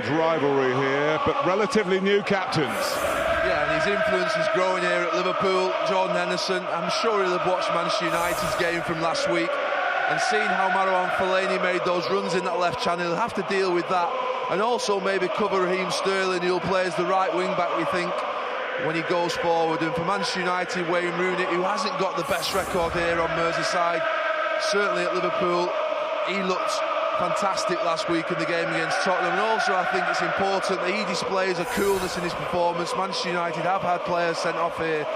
old rivalry here, but relatively new captains. Yeah, and his influence is growing here at Liverpool. Jordan Henderson, I'm sure he'll have watched Manchester United's game from last week and seen how Marouane Fellaini made those runs in that left channel. He'll have to deal with that, and also maybe cover Raheem Sterling, who'll play as the right wing-back, we think, when he goes forward. And for Manchester United, Wayne Rooney, who hasn't got the best record here on Merseyside, certainly at Liverpool, he looked fantastic last week in the game against Tottenham. And also I think it's important that he displays a coolness in his performance. Manchester United have had players sent off here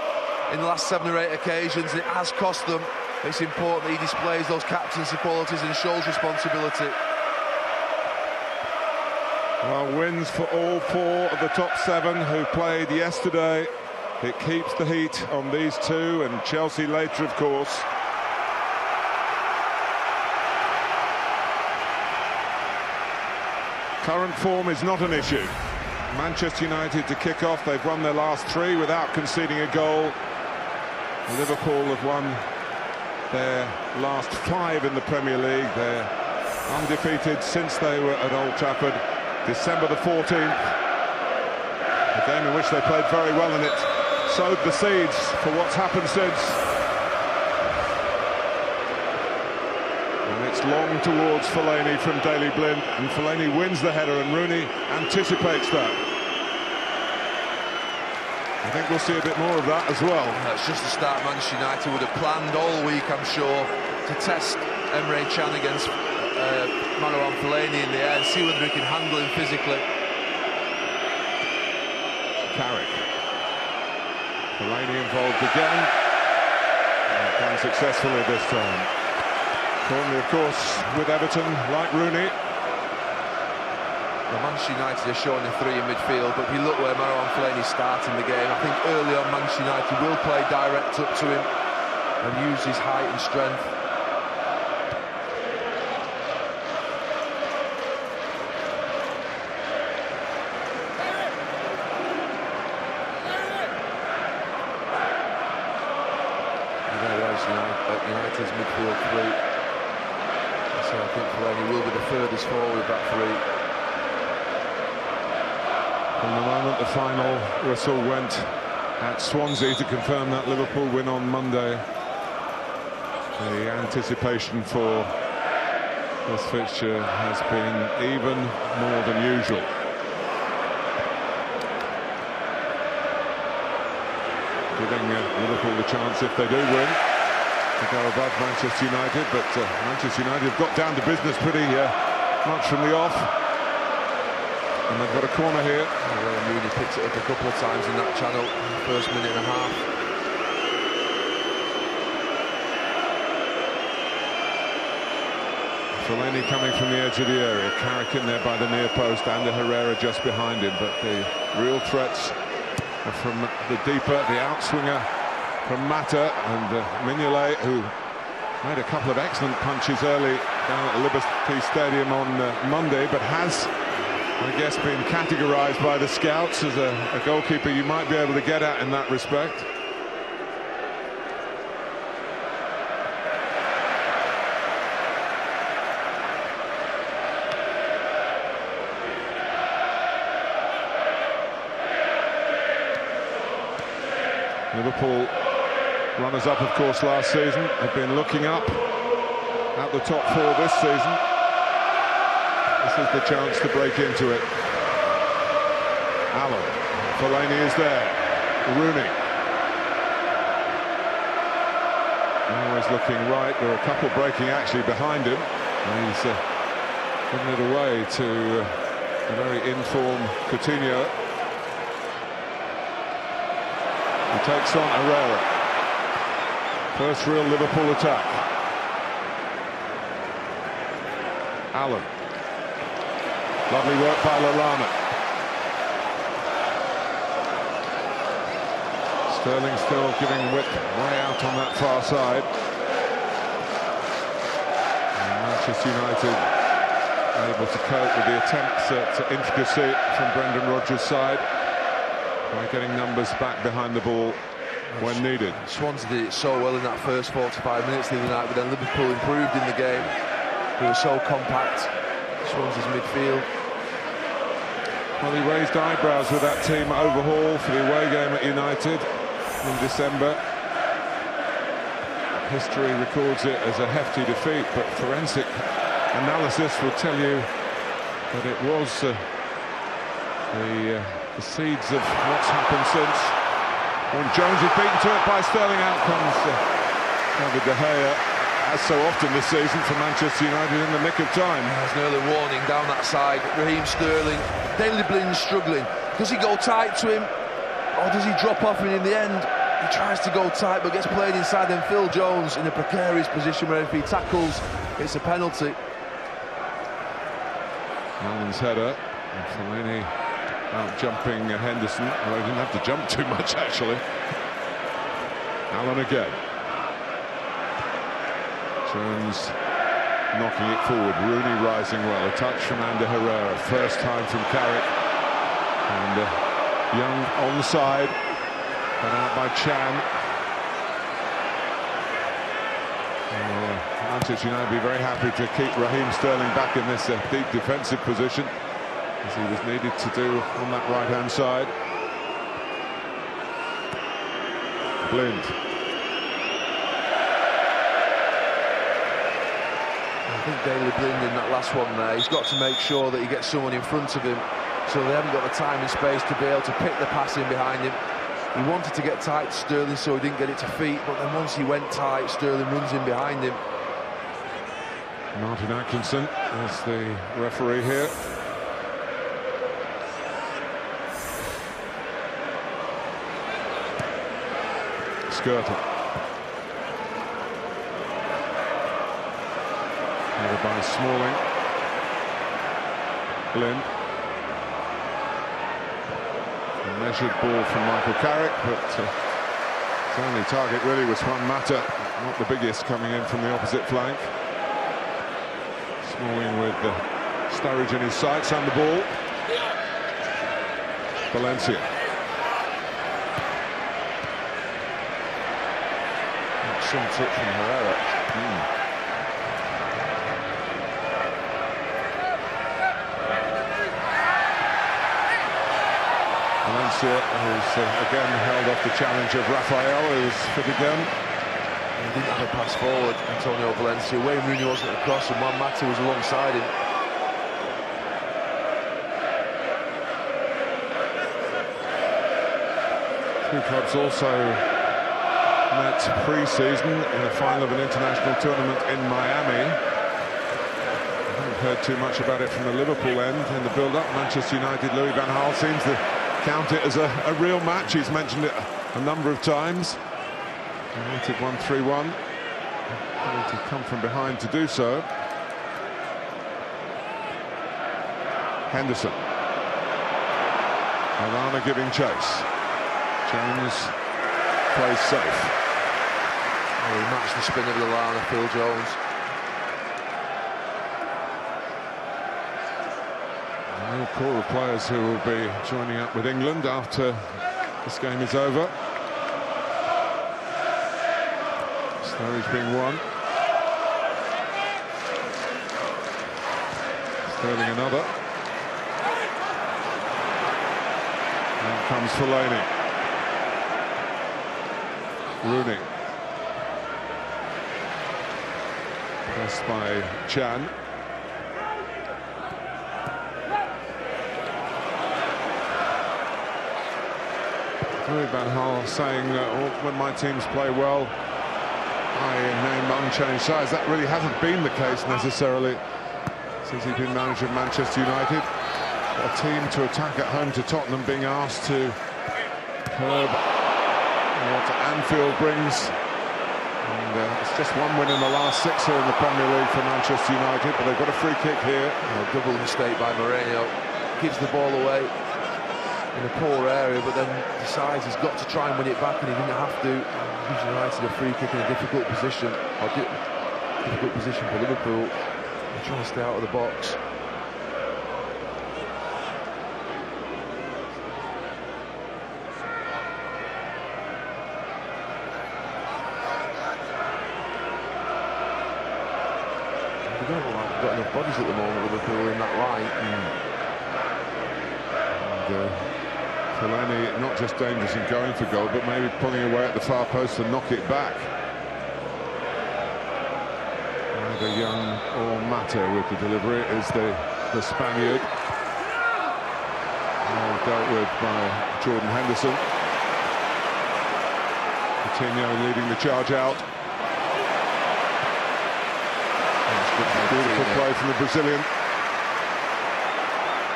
in the last 7 or 8 occasions. It has cost them. It's important that he displays those captaincy qualities and shows responsibility. Well, wins for all 4 of the top 7 who played yesterday. It keeps the heat on these 2, and Chelsea later, of course. Current form is not an issue. Manchester United to kick off. They've won their last 3 without conceding a goal. Liverpool have won their last 5 in the Premier League. They're undefeated since they were at Old Trafford, December the 14th. A game in which they played very well, and it sowed the seeds for what's happened since. And it's long towards Fellaini from Daley Blind, and Fellaini wins the header, and Rooney anticipates that. I think we'll see a bit more of that as well. That's just the start. Manchester United would have planned all week, I'm sure, to test Emre Can against Marouane Fellaini in the air and see whether he can handle him physically. Carrick. Fellaini involved again. And successfully this time. Corner, of course, with Everton, like Rooney. Well, Manchester United are showing a 3 in midfield, but if you look where Marouane Fellaini's starting the game, I think early on Manchester United will play direct up to him and use his height and strength. United's midfield 3. So I think Fellaini will be the furthest forward of that 3. From the moment the final whistle went at Swansea to confirm that Liverpool win on Monday, the anticipation for this fixture has been even more than usual. Giving Liverpool the chance, if they do win, to go above Manchester United, but Manchester United have got down to business pretty much from the off. And they've got a corner here. Rooney picked it up a couple of times in that channel in the first minute and a half. Fellaini coming from the edge of the area. Carrick in there by the near post, and Herrera just behind him. But the real threats are from the deeper, the outswinger from Mata, and Mignolet, who made a couple of excellent punches early down at Liberty Stadium on Monday, but has, I guess, been categorised by the scouts as a goalkeeper you might be able to get at in that respect. Liverpool, runners-up, of course, last season, have been looking up at the top 4 this season. This is the chance to break into it. Allen. Fellaini is there. Rooney. Always looking right. There are a couple breaking actually behind him. And he's giving it away to a very in-form Coutinho. He takes on Herrera. First real Liverpool attack. Allen. Lovely work by Lallana. Sterling still giving width way out on that far side. And Manchester United able to cope with the attempts at intricacy from Brendan Rodgers' side by getting numbers back behind the ball when needed. Swansea did it so well in that first 45 minutes the other night, but then Liverpool improved in the game. They were so compact, Swansea's midfield. Well, he raised eyebrows with that team overhaul for the away game at United in December. History records it as a hefty defeat, but forensic analysis will tell you that it was the seeds of what's happened since. When Jones is beaten to it by Sterling, out comes David De Gea, as so often this season for Manchester United, in the nick of time. There's an early warning down that side. Raheem Sterling, Daley Blind struggling. Does he go tight to him, or does he drop off? And in the end, he tries to go tight but gets played inside, and Phil Jones in a precarious position where if he tackles, it's a penalty. Allen's header, and Fellaini out jumping Henderson. Well, he didn't have to jump too much, actually. Allen again. Jones knocking it forward. Rooney rising well. A touch from Ander Herrera. First time from Carrick. And Young onside. Cut out by Chan. Manchester United be very happy to keep Raheem Sterling back in this deep defensive position, as he was needed to do on that right-hand side. Blind. I think Daley Blind in that last one there, he's got to make sure that he gets someone in front of him, so they haven't got the time and space to be able to pick the pass in behind him. He wanted to get tight to Sterling so he didn't get it to feet, but then once he went tight, Sterling runs in behind him. Martin Atkinson is the referee here. Skirtle. Headed by Smalling. Blind. A measured ball from Michael Carrick, but his only target really was Juan Mata, not the biggest, coming in from the opposite flank. Smalling with Sturridge in his sights and the ball. Valencia. Some touch from Herrera. Valencia, who's again held off the challenge of Rafael, who's fitted down. He didn't have a pass forward, Antonio Valencia. Wayne Rooney wasn't across, and Juan Mata was alongside him. Two clubs also met pre-season in the final of an international tournament in Miami. I haven't heard too much about it from the Liverpool end in the build-up. Manchester United, Louis van Gaal seems to count it as a real match. He's mentioned it a number of times. United won 3-1. Having to come from behind to do so. Henderson. Alana giving chase. Jones plays safe. Oh, he matched the spin of Lallana, Phil Jones. A real core of players who will be joining up with England after this game is over. Sturridge being one. Sterling another. Now comes Fellaini. Rooney. Pressed by Chan. Louis van Gaal saying when my teams play well, I name unchanged sides. That really hasn't been the case necessarily since he's been manager of Manchester United. A team to attack at home to Tottenham, being asked to curb what Anfield brings. And it's just one win in the last 6 here in the Premier League for Manchester United, but they've got a free kick here. A double mistake by Moreno. Gives the ball away in a poor area, but then decides he's got to try and win it back, and he didn't have to. Gives United a free kick in a difficult position, or difficult position for Liverpool. They're trying to stay out of the box. They don't look like they've got enough bodies at the moment, Liverpool, in that line. And Fellaini not just dangerous in going for goal, but maybe pulling away at the far post to knock it back. Either Young or Mata with the delivery is the Spaniard. Dealt with by Jordan Henderson. Coutinho leading the charge out. Beautiful play from the Brazilian.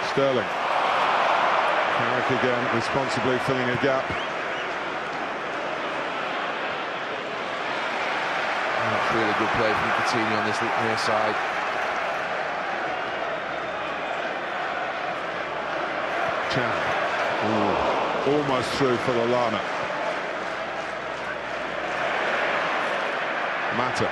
Sterling. Carrick again, responsibly filling a gap. That's really good play from Coutinho on this near side. Chan. Almost through for Lallana. Mata.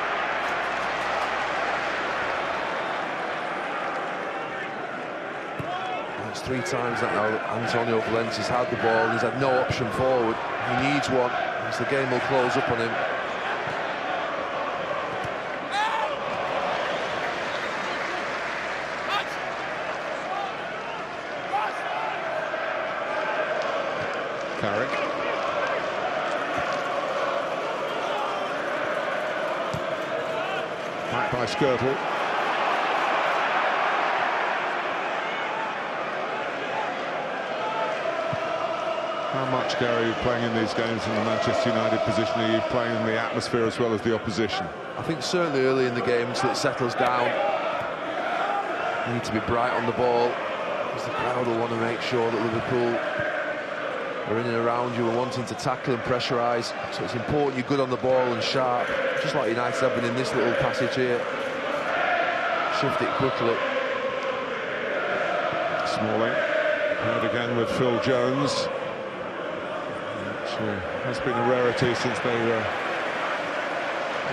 It's 3 times that now Antonio Valencia's had the ball and he's had no option forward. He needs one, as the game will close up on him. Carrick. Back by Skirtle. How much, Gary, are you playing in these games in the Manchester United position? Are you playing in the atmosphere as well as the opposition? I think certainly early in the game until it settles down. You need to be bright on the ball, because the crowd will want to make sure that Liverpool are in and around you and wanting to tackle and pressurise. So it's important you're good on the ball and sharp, just like United have been in this little passage here. Shift it quickly. Smalling. Paired again with Phil Jones. Which has been a rarity since they were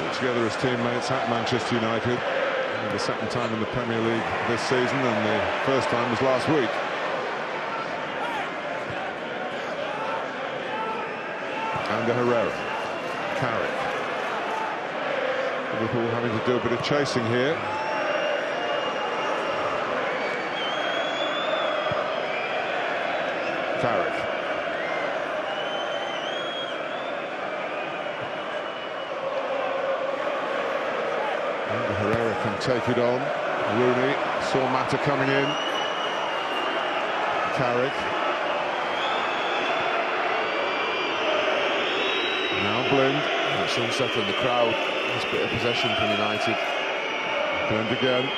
all together as teammates at Manchester United. And the second time in the Premier League this season, and the first time was last week. And Herrera. Carrick. Liverpool having to do a bit of chasing here. Carrick. And Herrera can take it on. Rooney saw Mata coming in. Carrick. Now Blind. It's unsettling the crowd. Nice bit of possession from United. Blind again.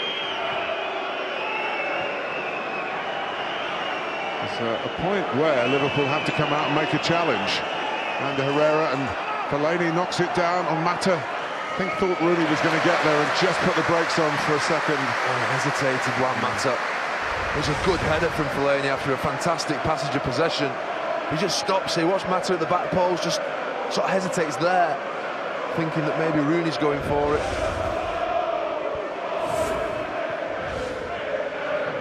It's a point where Liverpool have to come out and make a challenge. And Herrera, and Fellaini knocks it down on Mata. I think thought Rooney was going to get there and just put the brakes on for a second. Hesitated Juan Mata. It was a good header from Fellaini after a fantastic passage of possession. He just stops here. Watch Mata at the back post, just sort of hesitates there, thinking that maybe Rooney's going for it.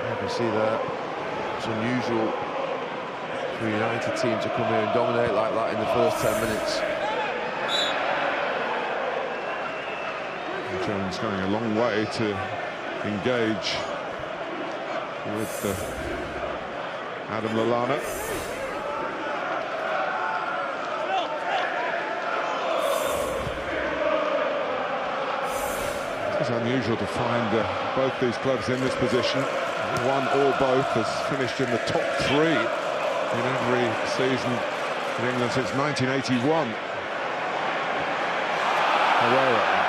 You can see there, it's unusual for a United team to come here and dominate like that in the first 10 minutes. Jones going a long way to engage with Adam Lallana. It's unusual to find both these clubs in this position. One or both has finished in the top 3 in every season in England since 1981. Herrera.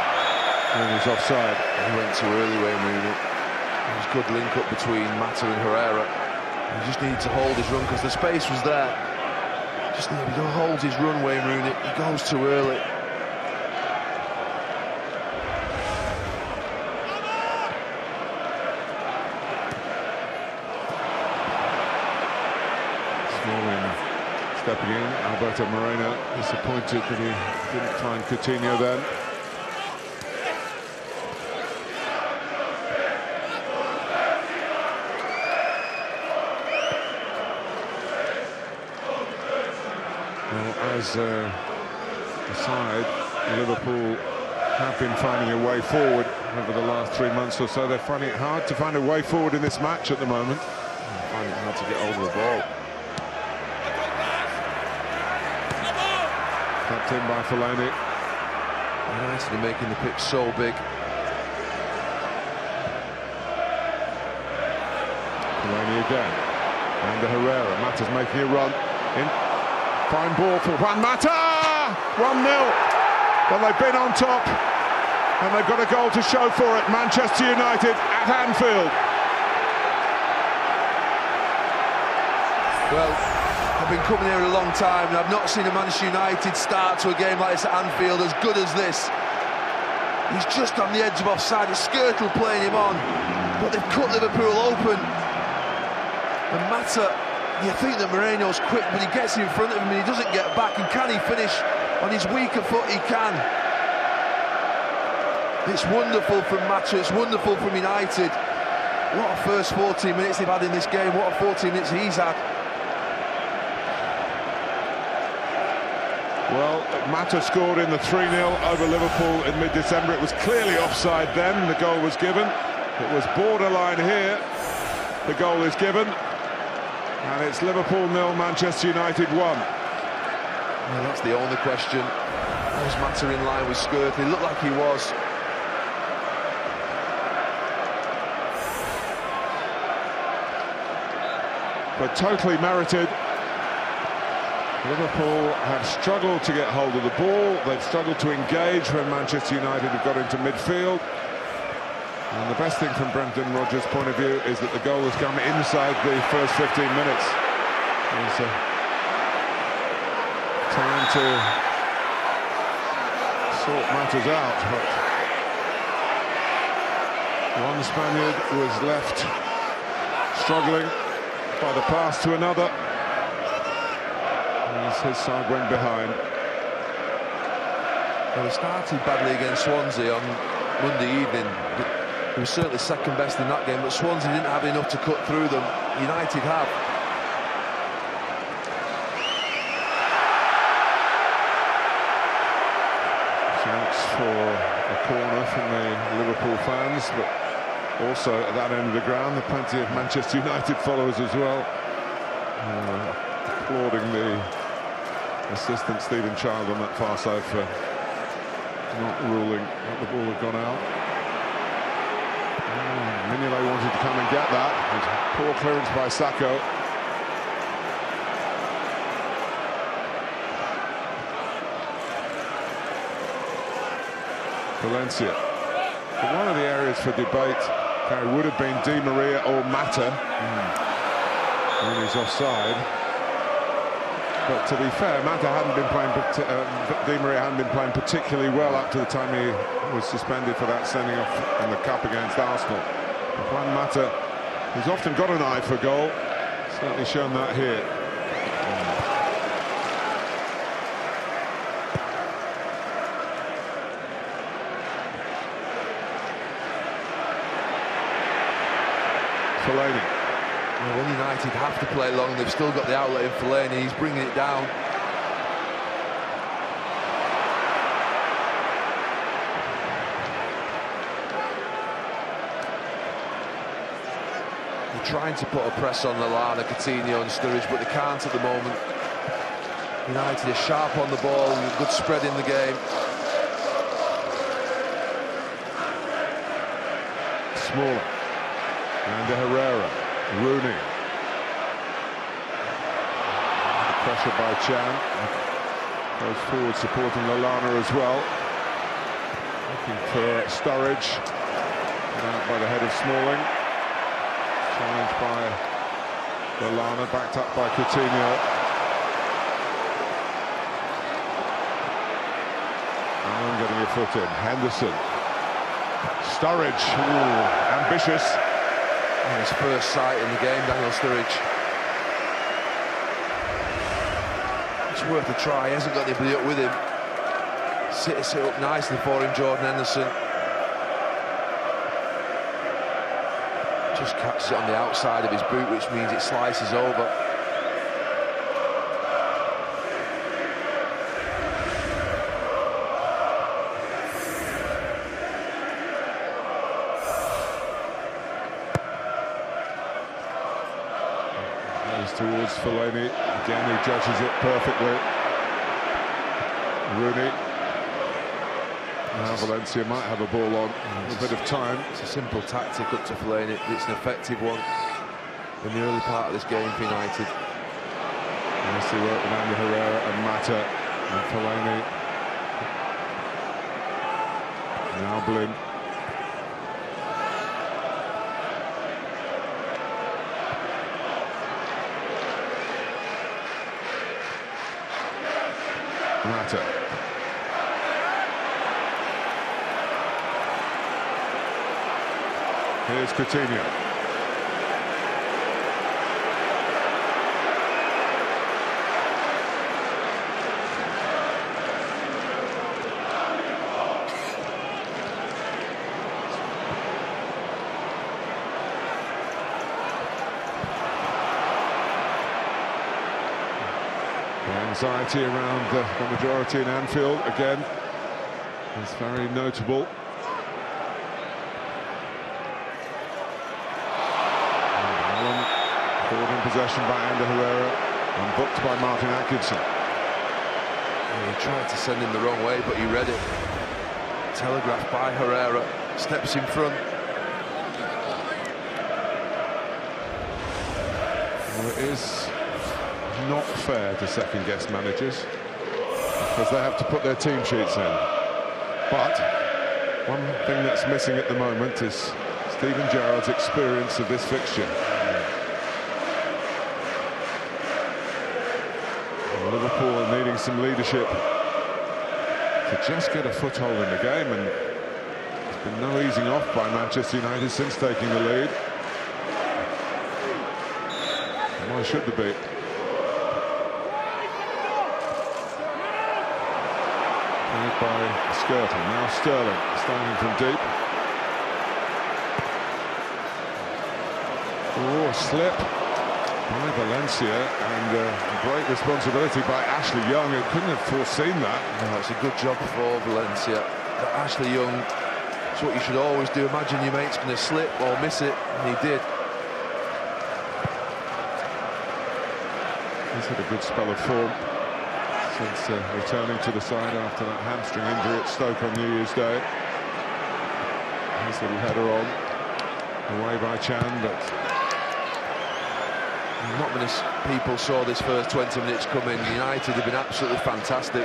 Rooney's offside. He went too early, Wayne Rooney. It was a good link up between Mata and Herrera. He just needed to hold his run because the space was there. Just needed to hold his run, Wayne Rooney. He goes too early. Smalling stepping in. Alberto Moreno disappointed that he didn't find Coutinho then. As a side, Liverpool have been finding a way forward over the last 3 months or so. They're finding it hard to find a way forward in this match at the moment. Finding it hard to get hold of the ball. Kept in by Fellaini. Nicely making the pitch so big. Fellaini again. And Herrera. Mata's making a run. In. Fine ball for Juan Mata! 1-0. Well, they've been on top. And they've got a goal to show for it. Manchester United at Anfield. Well, I've been coming here a long time and I've not seen a Manchester United start to a game like this at Anfield as good as this. He's just on the edge of offside. It's Skirtle playing him on, but they've cut Liverpool open. And Mata, you think that Moreno's quick, but he gets in front of him and he doesn't get back. And can he finish on his weaker foot? He can. It's wonderful from Mata, it's wonderful from United. What a first 14 minutes they've had in this game, what a 14 minutes he's had. Well, Mata scored in the 3-0 over Liverpool in mid-December. It was clearly offside then, the goal was given. It was borderline here, the goal is given. And it's Liverpool 0, Manchester United 1. Well, that's the only question. Was Mata in line with Skirtle? He looked like he was. But totally merited. Liverpool have struggled to get hold of the ball. They've struggled to engage when Manchester United have got into midfield. And the best thing from Brendan Rodgers' point of view is that the goal has come inside the first 15 minutes. There's time to sort matters out, but one Spaniard was left struggling by the pass to another. As his side went behind. Well, he started badly against Swansea on Monday evening. He was certainly second best in that game, but Swansea didn't have enough to cut through them. United have. Shouts for a corner from the Liverpool fans, but also at that end of the ground, there are plenty of Manchester United followers as well, applauding the assistant Steven Gerrard on that far side for not ruling that the ball had gone out. Mignolet wanted to come and get that. Poor clearance by Sacco. Valencia. But one of the areas for debate, Gary, would have been Di Maria or Mata when he's offside. But to be fair, Mata hadn't been playing, Di Maria hadn't been playing particularly well up to the time he was suspended for that sending off in the cup against Arsenal. But Juan Mata, who's often got an eye for goal, certainly shown that here. Fellaini. Well, United have to play long. They've still got the outlet in Fellaini. He's bringing it down. They're trying to put a press on Lallana, Coutinho and Sturridge, but they can't at the moment. United are sharp on the ball, good spread in the game. Smaller. And Herrera. Rooney. Pressure by Chan. Goes forward supporting Lallana as well. Looking for Sturridge. Put out by the head of Smalling. Challenged by Lallana, backed up by Coutinho. And getting a foot in. Henderson. Sturridge. Ooh, ambitious. And his first sight in the game, Daniel Sturridge. It's worth a try, he hasn't got anybody up with him. Sits it up nicely for him, Jordan Henderson. Just catches it on the outside of his boot, which means it slices over. Towards Fellaini, again he judges it perfectly. Rooney. Now Valencia might have a ball on. A bit of time. It's a simple tactic up to Fellaini. It's an effective one in the early part of this game for United. Nicely work with Ander Herrera and Mata and Fellaini. Now Blin. Mata. Here's Coutinho. Anxiety around the majority in Anfield again is very notable. Forward in possession by Ander Herrera and booked by Martin Atkinson. He tried to send him the wrong way, but he read it. Telegraphed by Herrera, steps in front. Well, it is not fair to second-guess managers because they have to put their team sheets in. But one thing that's missing at the moment is Steven Gerrard's experience of this fixture. Liverpool are needing some leadership to just get a foothold in the game, and there's been no easing off by Manchester United since taking the lead. And why should there be? Played by Skirtle, now Sterling, starting from deep. Oh, a slip by Valencia, and a great responsibility by Ashley Young, who couldn't have foreseen that. No, it's a good job for Valencia. But Ashley Young, it's what you should always do. Imagine your mate's going to slip or miss it, and he did. He's had a good spell of form since returning to the side after that hamstring injury at Stoke on New Year's Day. His little header on, away by Chan, but not many people saw this first 20 minutes coming. United have been absolutely fantastic.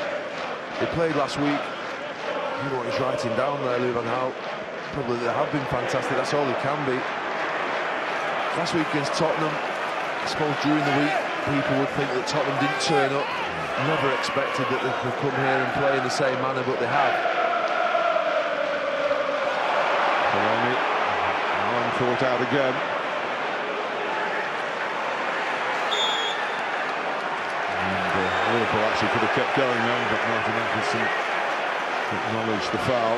They played last week. You know what he's writing down there, Louis van Gaal. Probably they have been fantastic. That's all they can be. Last week against Tottenham, I suppose during the week people would think that Tottenham didn't turn up. Never expected that they could come here and play in the same manner, but they have. Fellaini, caught out again. Liverpool actually could have kept going then, but Martin Atkinson acknowledged the foul.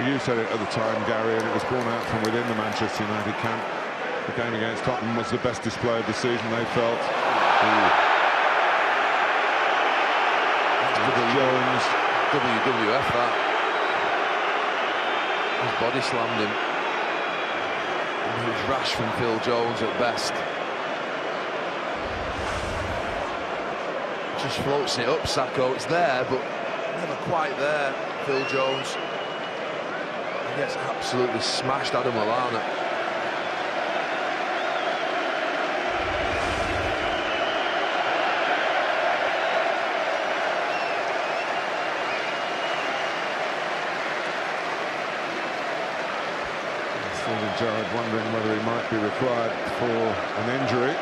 You said it at the time, Gary, and it was borne out from within the Manchester United camp. The game against Tottenham was the best display of the season, they felt. Jones. WWF, that. His body slammed him. And it was rash from Phil Jones at best. Just floats it up, Sacco. It's there, but never quite there, Phil Jones. He gets absolutely smashed, Adam Lallana. Steven Gerrard wondering whether he might be required for an injury.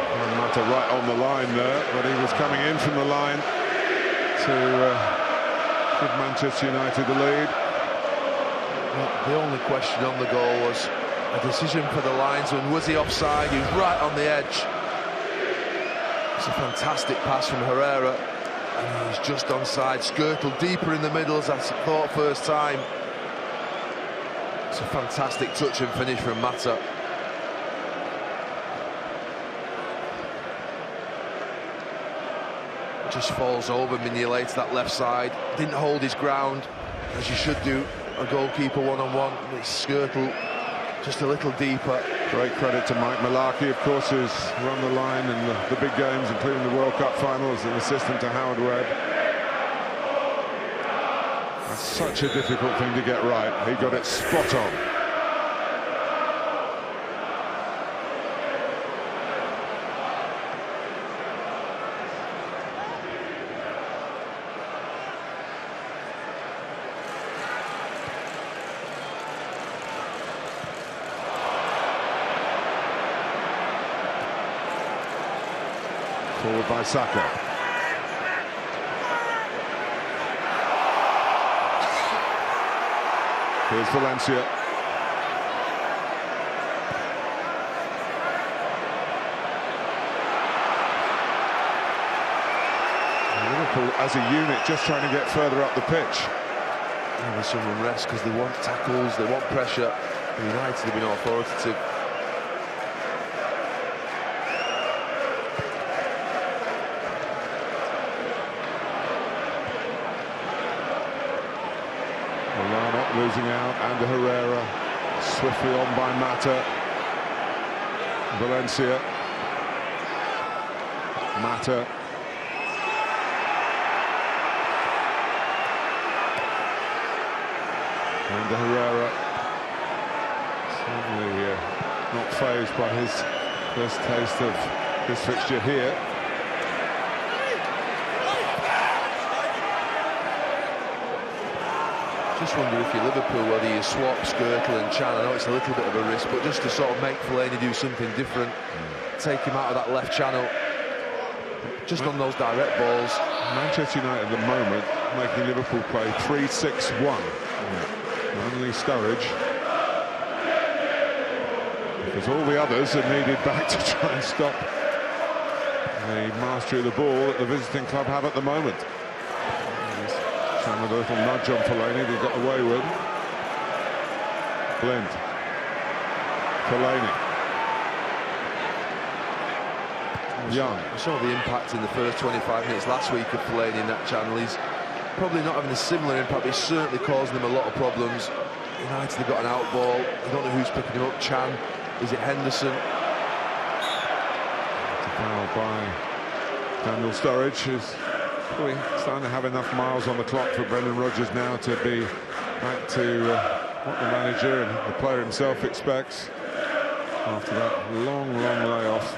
Juan Mata right on the line there, but he was coming in from the line to give Manchester United the lead. Well, the only question on the goal was a decision for the linesman. Was he offside? He was right on the edge. It's a fantastic pass from Herrera, and he's just onside. Skirtle deeper in the middle, as I thought first time. It's a fantastic touch and finish from Mata. Just falls over Mignolet to that left side. Didn't hold his ground, as you should do, a goalkeeper one-on-one. It's Skirtle just a little deeper. Great credit to Mike Malaki, of course, who's run the line in the big games, including the World Cup final, as an assistant to Howard Webb. That's such a difficult thing to get right. He got it spot on. Forward by Saka. Here's Valencia. Liverpool as a unit just trying to get further up the pitch. Yeah, there's some unrest because they want tackles, they want pressure. United have been authoritative. Losing out, and Herrera swiftly on by Mata. Valencia. Mata. And Herrera. Certainly not fazed by his first taste of this fixture here. Just wonder if you're Liverpool whether you swap Skirtle and Chan. I know it's a little bit of a risk, but just to sort of make Fellaini do something different, take him out of that left channel, just on those direct balls. Manchester United at the moment making Liverpool play 3-6-1. Only Sturridge, because all the others are needed back to try and stop the mastery of the ball that the visiting club have at the moment. With a little nudge on Fellaini, they got away with. Blind. Fellaini. Young. I saw the impact in the first 25 minutes last week of Fellaini in that channel. He's probably not having a similar impact, but he's certainly causing them a lot of problems. United have got an out ball. I don't know who's picking him up. Chan? Is it Henderson? It's a foul by Daniel Sturridge, who's starting to have enough miles on the clock for Brendan Rodgers now to be back to what the manager and the player himself expects after that long layoff.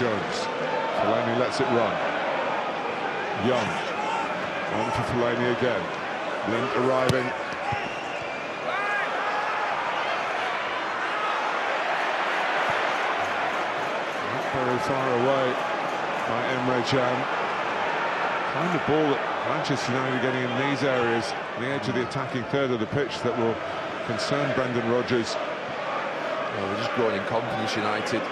Jones. Fellaini lets it run. Young. On for Fellaini again. Blind arriving. Not very far away by Emre Can. Kind of ball that Manchester United are getting in these areas, the edge of the attacking third of the pitch, that will concern Brendan Rodgers. Well, they're just growing in confidence, United.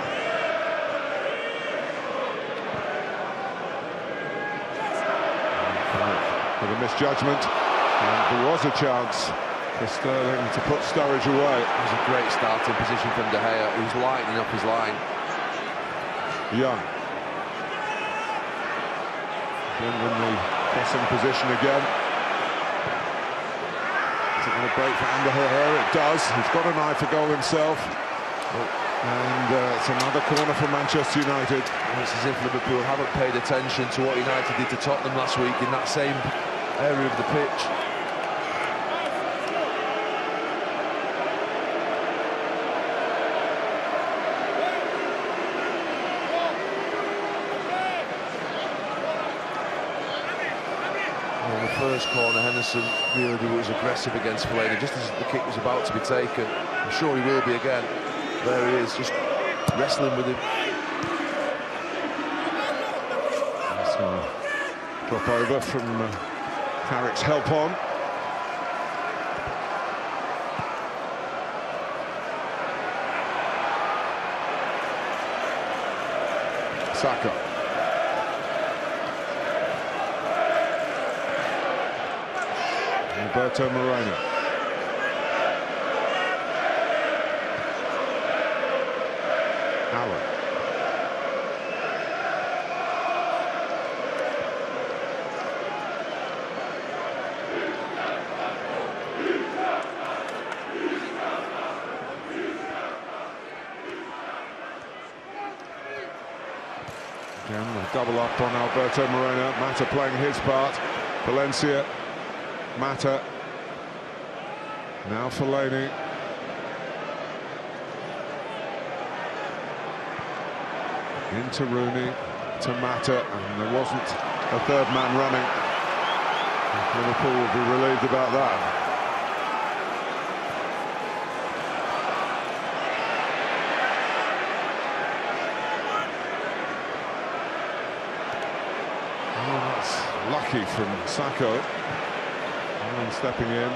With a misjudgment, and there was a chance for Sterling to put Sturridge away. It was a great starting position from De Gea. He was lightening up his line. Young. In the crossing position again. Is it going to break for Ander Herrera? It does. He's got an eye for goal himself. And it's another corner for Manchester United. It's as if Liverpool haven't paid attention to what United did to Tottenham last week in that same area of the pitch. Well, the first corner, Henderson really was aggressive against Fellaini just as the kick was about to be taken. I'm sure he will be again. There he is, just wrestling with him. Drop over from Carrick's help on. Saka. Alberto Moreno. Allen. Again, a double up on Alberto Moreno. Mata playing his part. Valencia. Mata. Now Fellaini. Into Rooney, to Mata, and there wasn't a third man running. Liverpool will be relieved about that. Oh, that's lucky from Sacco. And stepping in,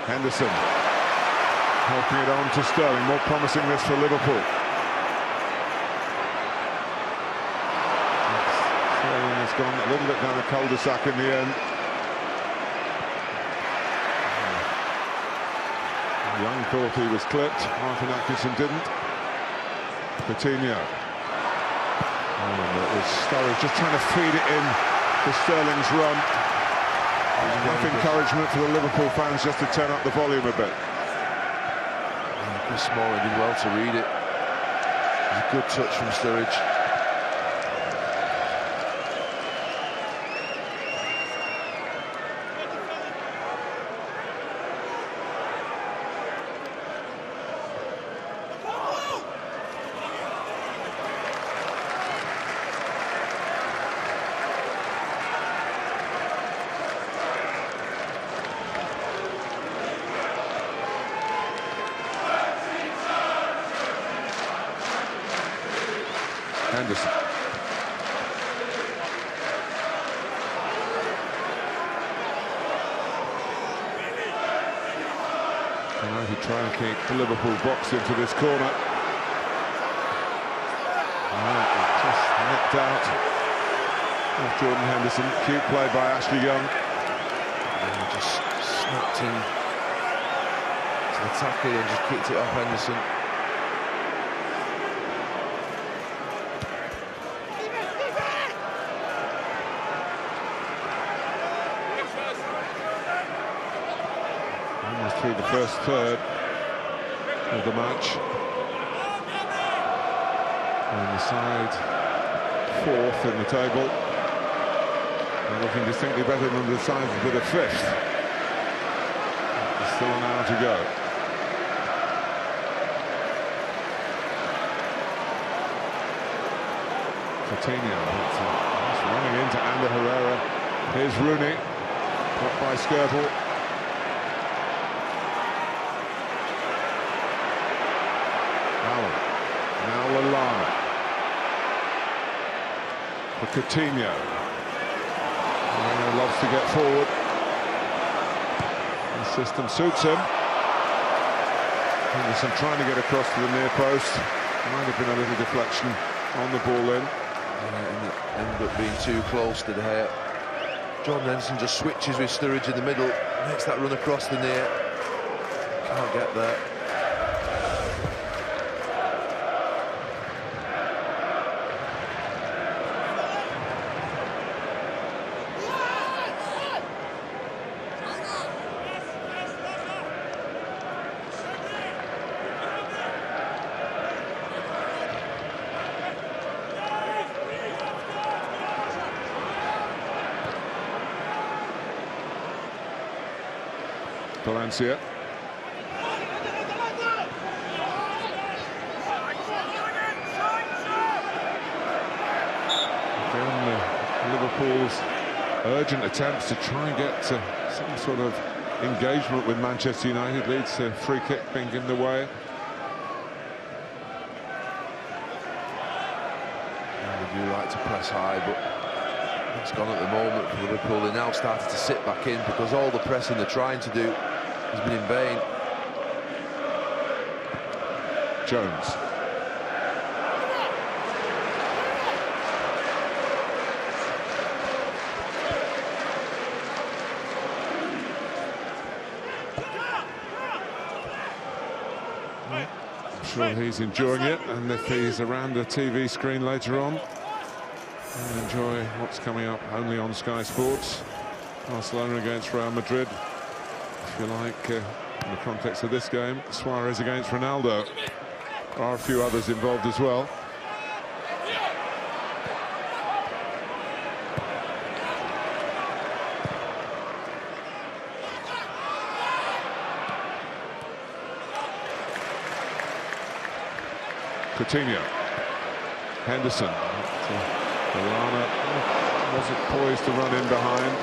Henderson helping it on to Sterling. More promising this for Liverpool. Sterling has gone a little bit down the cul-de-sac in the end. Young thought he was clipped. Martin Atkinson didn't. Coutinho. Oh, and it was Sturridge just trying to feed it in to Sterling's run. Enough encouragement for the Liverpool fans just to turn up the volume a bit. Chris Smalling did well to read it. It was a good touch from Sturridge. Henderson. United trying to keep the Liverpool box into this corner. Just nipped out of Jordan Henderson. Cute play by Ashley Young. And just snapped in to the tackle and just kicked it off Henderson. Through the first third of the match, and the side fourth in the table, and looking distinctly better than the sides that are fifth. There's still an hour to go. Coutinho, just running into Ander Herrera. Here's Rooney, blocked by Skirtle. Now Lallana for Coutinho. Moreno loves to get forward. The system suits him. Henderson trying to get across to the near post. Might have been a little deflection on the ball in. And it ended up being too close to the hair. John Henderson just switches with Sturridge in the middle, makes that run across the near. Can't get there. Valencia. Again, Liverpool's urgent attempts to try and get some sort of engagement with Manchester United leads to free kick being given away. They do like to press high, but it's gone at the moment for Liverpool. They now started to sit back in because all the pressing they're trying to do has been in vain. Jones. I'm sure he's enjoying it, and if he's around the TV screen later on, he'll enjoy what's coming up only on Sky Sports. Barcelona against Real Madrid, if you like, in the context of this game. Suarez against Ronaldo. There are a few others involved as well. Coutinho, Henderson, Lallana wasn't poised to run in behind.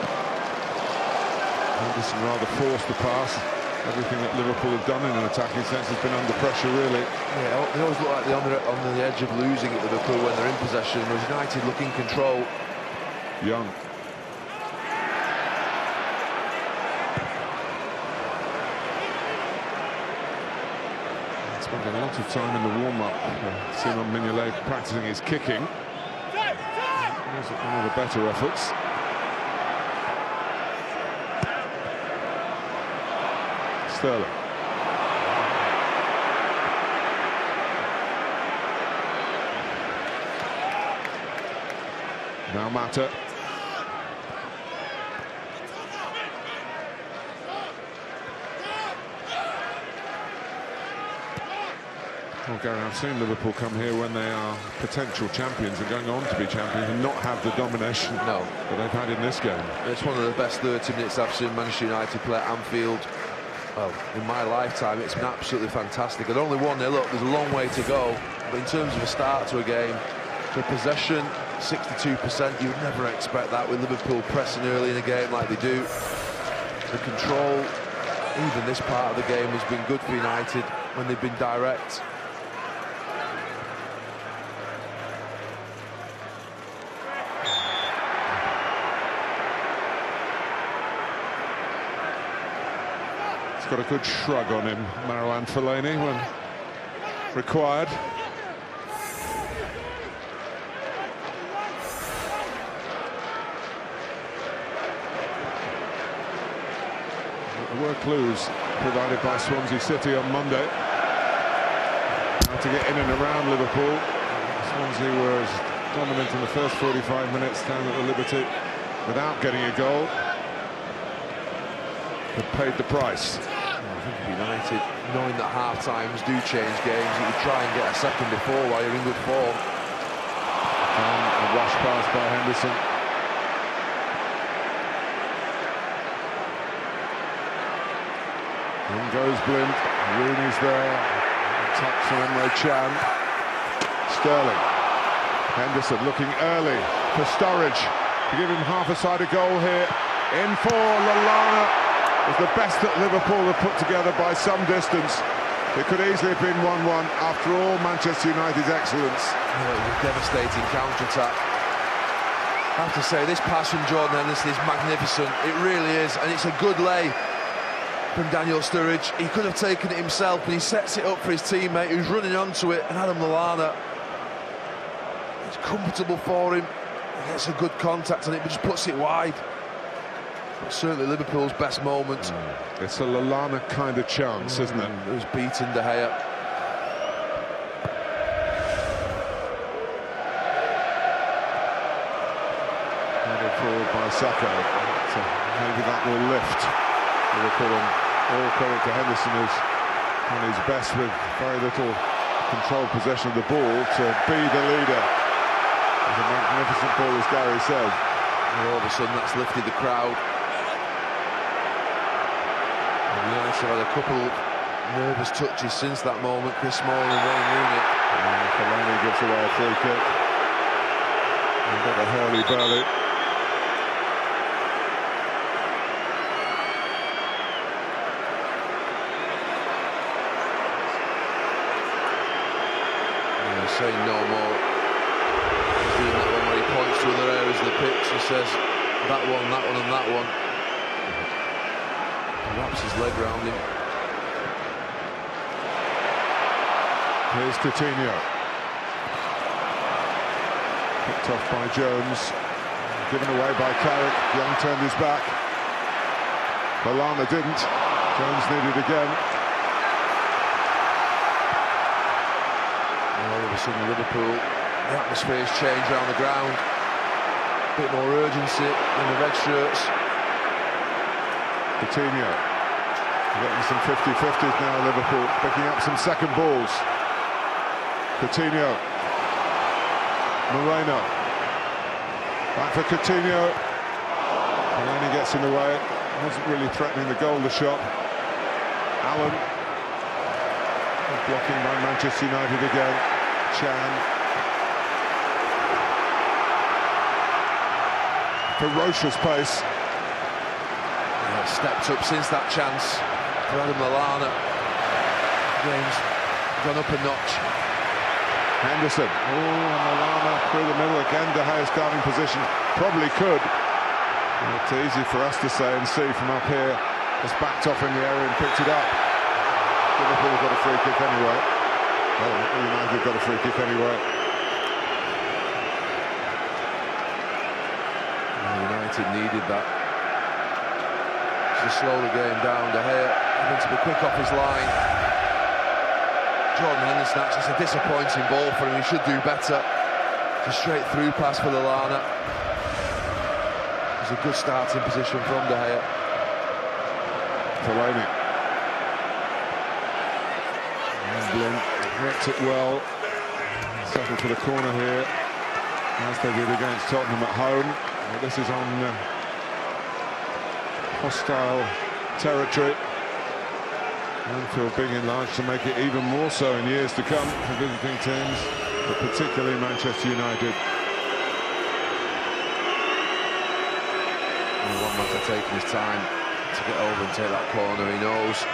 Henderson rather forced the pass. Everything that Liverpool have done in an attacking sense has been under pressure, really. Yeah, they always look like they're on the edge of losing at Liverpool when they're in possession. Whereas United look in control. Young. Spent a lot of time in the warm-up. Simon Mignolet practicing his kicking. Was one of the better efforts. Sterling. Now Mata. Well, Gary, I've seen Liverpool come here when they are potential champions and going on to be champions and not have the domination that they've had in this game. It's one of the best 30 minutes I've seen Manchester United play at Anfield. Well, in my lifetime, it's been absolutely fantastic. They're only 1-0 up, there's a long way to go. But in terms of a start to a game, to possession, 62%, you would never expect that with Liverpool pressing early in a game like they do. The control, even this part of the game, has been good for United when they've been direct. He's got a good shrug on him, Juan Fellaini, when required. There were clues provided by Swansea City on Monday how to get in and around Liverpool. Swansea were as dominant in the first 45 minutes down at the Liberty without getting a goal, but paid the price. I think United, knowing that half-times do change games, you would try and get a second before while you're in good form. And a rush pass by Henderson. In goes Blind. Rooney's there. Touch from Emre Can. Sterling. Henderson looking early for Sturridge to give him half-a-sided goal here. In for Lallana. Was the best that Liverpool have put together by some distance. It could easily have been 1-1 after all Manchester United's excellence. Oh, it was a devastating counter-attack. I have to say, this pass from Jordan Henderson is magnificent. It really is, and it's a good lay from Daniel Sturridge. He could have taken it himself, and he sets it up for his teammate who's running onto it, and Adam Lallana. It's comfortable for him. He gets a good contact on it, but just puts it wide. Certainly Liverpool's best moment. It's a Lallana kind of chance, isn't it? It was beaten De Gea. Headed forward by Saka. So maybe that will lift Liverpool. All credit to Henderson, who's on his best with very little controlled possession of the ball to be the leader. It's a magnificent ball, as Gary said. And all of a sudden that's lifted the crowd. United have had a couple nervous touches since that moment. Chris Smalling and Wayne Rooney. Fellaini gives away a free kick. And got a hurly-burly. He's saying no more. He's doing that one where he points to other areas of the pitch and says that one, and that one. Wraps his leg round him. Here's Coutinho. Picked off by Jones. Given away by Carrick. Young turned his back. Lallana didn't. Jones needed again. All of a sudden Liverpool, the atmosphere's changed around the ground. A bit more urgency in the red shirts. Coutinho getting some 50-50s now, Liverpool, picking up some second balls. Coutinho. Moreno. Back for Coutinho. And then he gets in the way. Wasn't really threatening the goal, the shot. Allen. Blocking by Manchester United again. Chan. Ferocious pace. Yeah, stepped up since that chance for Adam Lallana. Game's gone up a notch. Henderson. Oh, and Lallana through the middle again. De Gea starting position. Probably could. It's easy for us to say and see from up here. Just backed off in the area and picked it up. Liverpool got a free kick anyway. Oh, United got a free kick anyway. United needed that to slow the game down. De Gea having to be quick off his line. Jordan Henderson, actually, it's a disappointing ball for him. He should do better. It's a straight through pass for Lallana. It's a good starting position from De Gea. Fellaini. Blin worked it well. Settled for the corner here, as they did against Tottenham at home. But this is on hostile territory. Anfield being enlarged to make it even more so in years to come for visiting teams, but particularly Manchester United. Juan Mata taking his time to get over and take that corner. He knows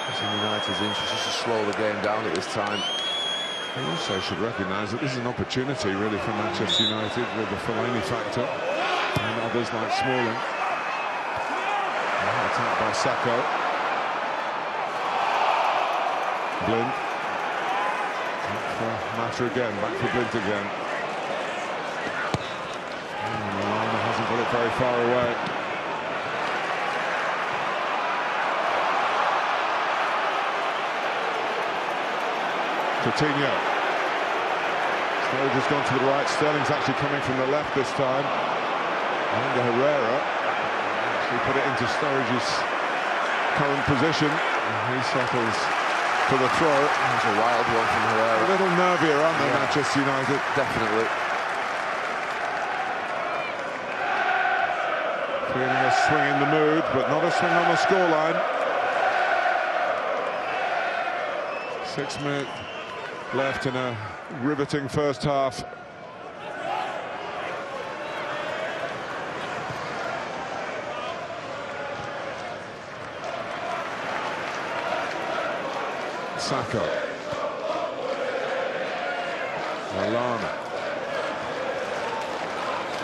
it's in United's interest just to slow the game down at this time. They also should recognise that this is an opportunity really for Manchester United with the Fellaini factor and others like Smalling. Attacked by Sacco. Blind. Back for Mata again, back for Blind again. Lallana hasn't got it very far away. Coutinho. Sturridge has gone to the right. Sterling's actually coming from the left this time. And Herrera actually put it into Sturridge's current position. And he settles for the throw. That's a wild one from Herrera. A little nervier, aren't they, Manchester United? Definitely. Feeling a swing in the mood, but not a swing on the scoreline. 6 minutes left in a riveting first half. Sacco. Lallana.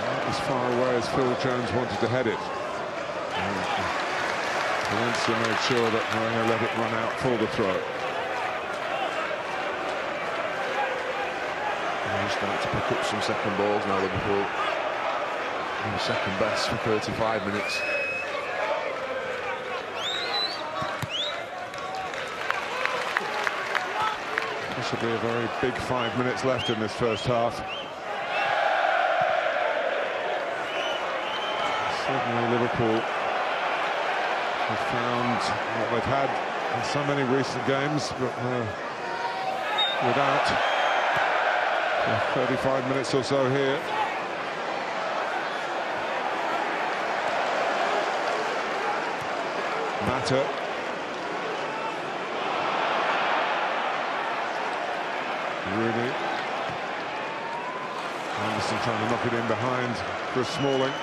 Not as far away as Phil Jones wanted to head it. Valencia made sure that Moreno let it run out for the throw. Start to pick up some second balls now, Liverpool. And second best for 35 minutes. Possibly a very big 5 minutes left in this first half. Certainly Liverpool have found what they've had in so many recent games, but without 35 minutes or so here. Mata. Rooney. Anderson trying to knock it in behind for Smalling.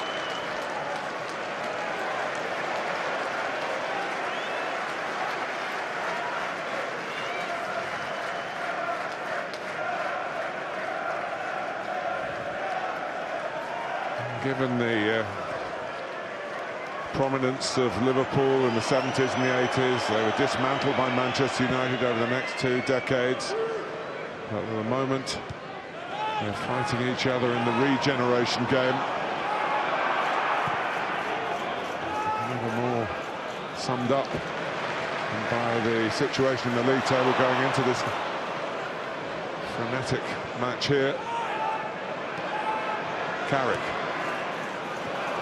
Given the prominence of Liverpool in the 70s and the 80s, they were dismantled by Manchester United over the next 2 decades. But at the moment, they're fighting each other in the regeneration game. Never more summed up And by the situation in the league table going into this frenetic match here. Carrick.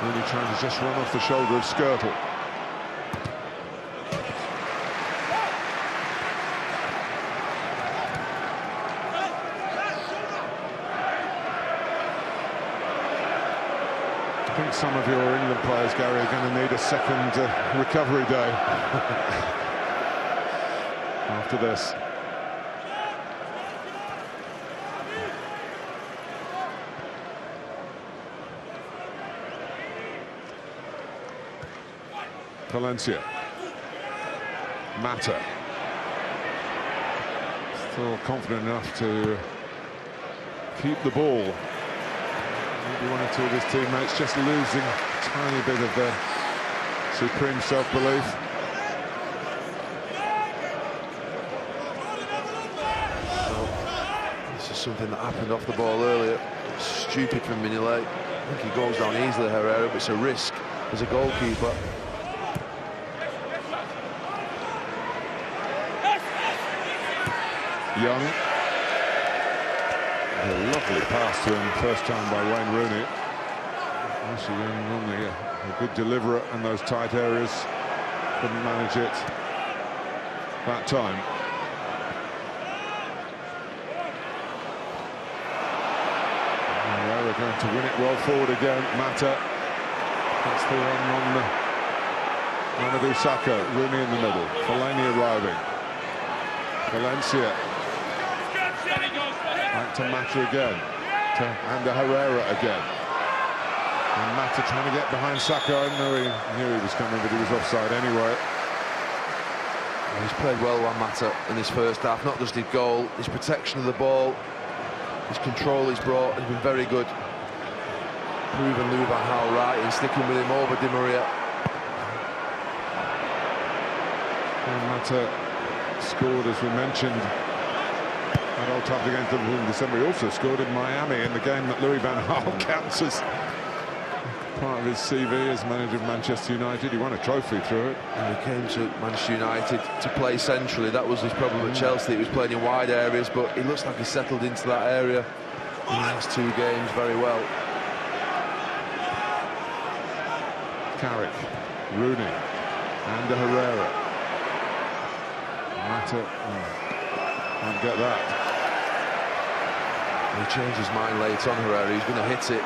Really trying to just run off the shoulder of Skirtle. I think some of your England players, Gary, are going to need a second recovery day after this. Valencia. Mata. Still confident enough to keep the ball. Maybe one or two of his teammates just losing a tiny bit of their supreme self-belief. So, this is something that happened off the ball earlier. Stupid from Mignolet. I think he goes down easily, Herrera, but it's a risk as a goalkeeper. Young. A lovely pass to him first time by Wayne Rooney. Actually, normally a good deliverer in those tight areas. Couldn't manage it that time. Herrera going to win it well forward again. Mata. That's the one on Mamadou Sakho. Rooney in the middle. Fellaini arriving. Valencia. Back to Mata again, and Herrera again. And Mata trying to get behind Sakho. I know he knew he was coming, but he was offside anyway. He's played well, Juan Mata, in this first half. Not just his goal, his protection of the ball, his control he's brought has been very good. Proving Louis van Gaal right in sticking with him over Di Maria. And Mata scored, as we mentioned, at Old Trafford against Liverpool in December. He also scored in Miami in the game that Louis van Gaal counts as part of his CV as manager of Manchester United. He won a trophy through it. And he came to Manchester United to play centrally. That was his problem at Chelsea. He was playing in wide areas, but he looks like he settled into that area in the last two games very well. Carrick, Rooney, and Herrera. Mata can't get that. He changed his mind late on, Herrera. He's going to hit it.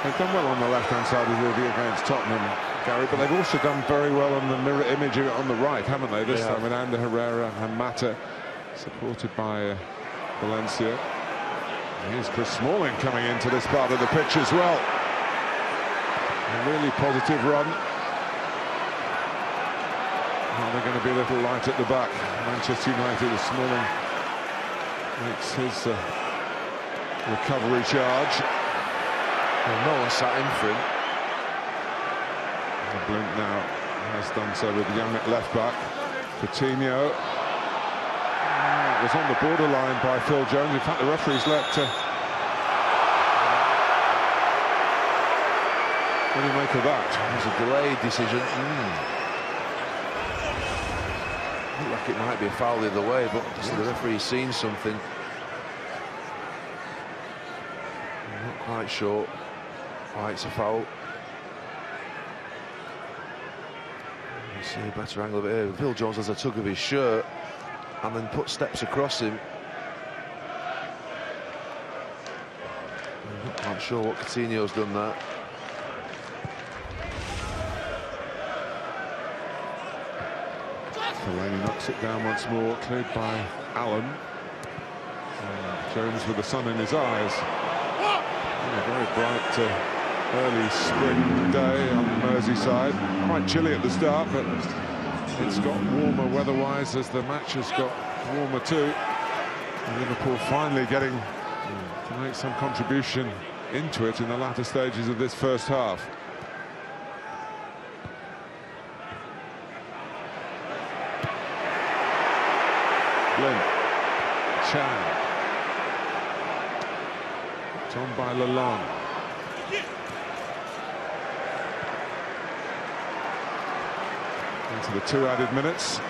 They've done well on the left-hand side of the against Tottenham, Gary, but they've also done very well on the mirror image on the right, haven't they? This time with Ander Herrera and Mata, supported by Valencia. Here's Chris Smalling coming into this part of the pitch as well. A really positive run. Now they're going to be a little light at the back. Manchester United, as Smalling makes his recovery charge. Well, no one sat in for him. Blint now has done so with the young left back. Coutinho. It was on the borderline by Phil Jones. In fact, the referee's let... What do you make of that? It was a delayed decision. Looked like it might be a foul the other way, but yes. The referee's seen something. I'm not quite sure why it's a foul. You see a better angle of it here. Phil Jones has a tug of his shirt and then put steps across him. I'm not quite sure what Coutinho's done there. Fellaini knocks it down once more, cleared by Allen. And Jones with the sun in his eyes. A very bright early spring day on Merseyside. Quite chilly at the start, but it's got warmer weather-wise as the match has got warmer too. And Liverpool finally getting to make some contribution into it in the latter stages of this first half. Blint, Chan, on by Lalonde. into the 2 added minutes.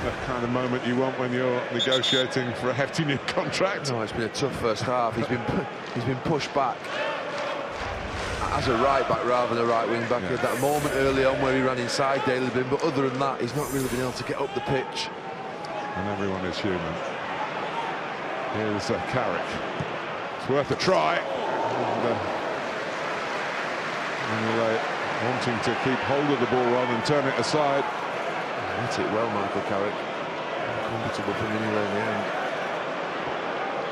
That kind of moment you want when you're negotiating for a hefty new contract. No, it's been a tough first half. He's been pushed back as a right back rather than a right wing back. He had that moment early on where he ran inside Daley Blind, but other than that, he's not really been able to get up the pitch. And everyone is human. Here's Carrick. It's worth a try. And, wanting to keep hold of the ball rather than turn it aside. Hit it well, Michael Carrick. Comfortable from anywhere in the end.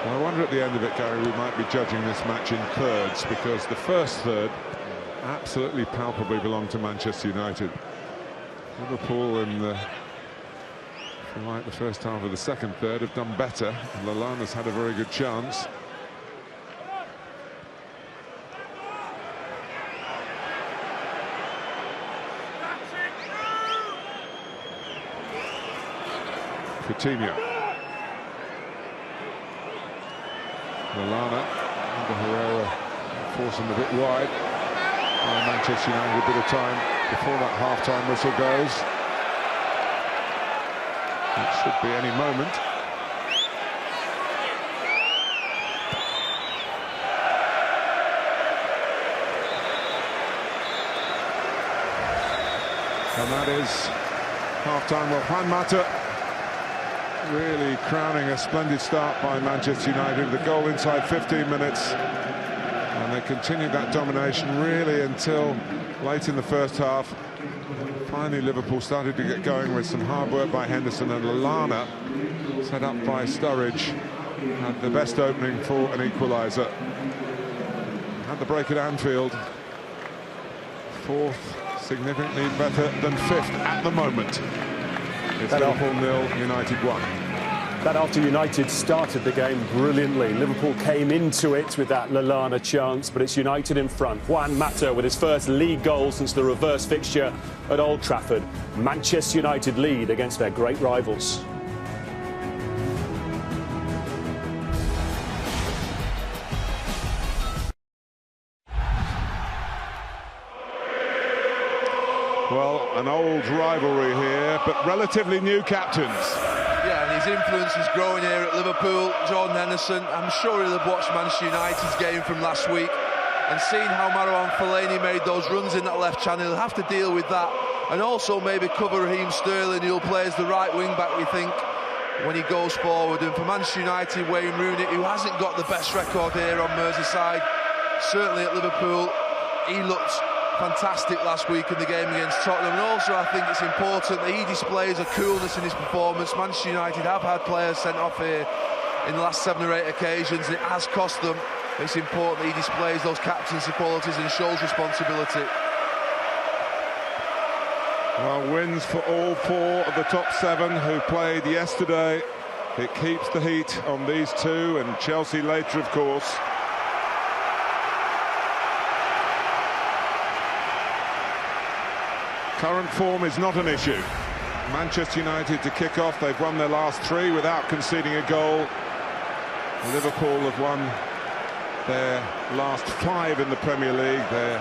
Well, I wonder at the end of it, Gary, we might be judging this match in thirds, because the first third absolutely palpably belonged to Manchester United. Liverpool in the, if you like, the first half of the second third have done better. Lallana's had a very good chance. Coutinho. Lallana and Herrera force him a bit wide. Manchester United a bit of time before that half-time whistle goes. It should be any moment. And that is half-time. Well, Juan Mata really crowning a splendid start by Manchester United. The goal inside 15 minutes. And they continued that domination really until late in the first half. Finally, Liverpool started to get going with some hard work by Henderson, and Lallana, set up by Sturridge, had the best opening for an equaliser. Had the break at Anfield. Fourth, significantly better than fifth at the moment. It's Liverpool 0, United 1. That after United started the game brilliantly. Liverpool came into it with that Lallana chance, but it's United in front. Juan Mata with his first league goal since the reverse fixture at Old Trafford. Manchester United lead against their great rivals. Well, an old rivalry here, but relatively new captains. Yeah, and his influence is growing here at Liverpool. Jordan Henderson, I'm sure he'll have watched Manchester United's game from last week and seen how Marouane Fellaini made those runs in that left channel. He'll have to deal with that, and also maybe cover Raheem Sterling, who'll play as the right wing back, we think, when he goes forward. And for Manchester United, Wayne Rooney, who hasn't got the best record here on Merseyside, certainly at Liverpool, he looked fantastic last week in the game against Tottenham. And also I think it's important that he displays a coolness in his performance. Manchester United have had players sent off here in the last 7 or 8 occasions, and it has cost them. It's important that he displays those captaincy qualities and shows responsibility. Well, wins for all 4 of the top 7 who played yesterday. It keeps the heat on these 2, and Chelsea later, of course. Current form is not an issue. Manchester United to kick off. They've won their last 3 without conceding a goal. Liverpool have won their last 5 in the Premier League. They're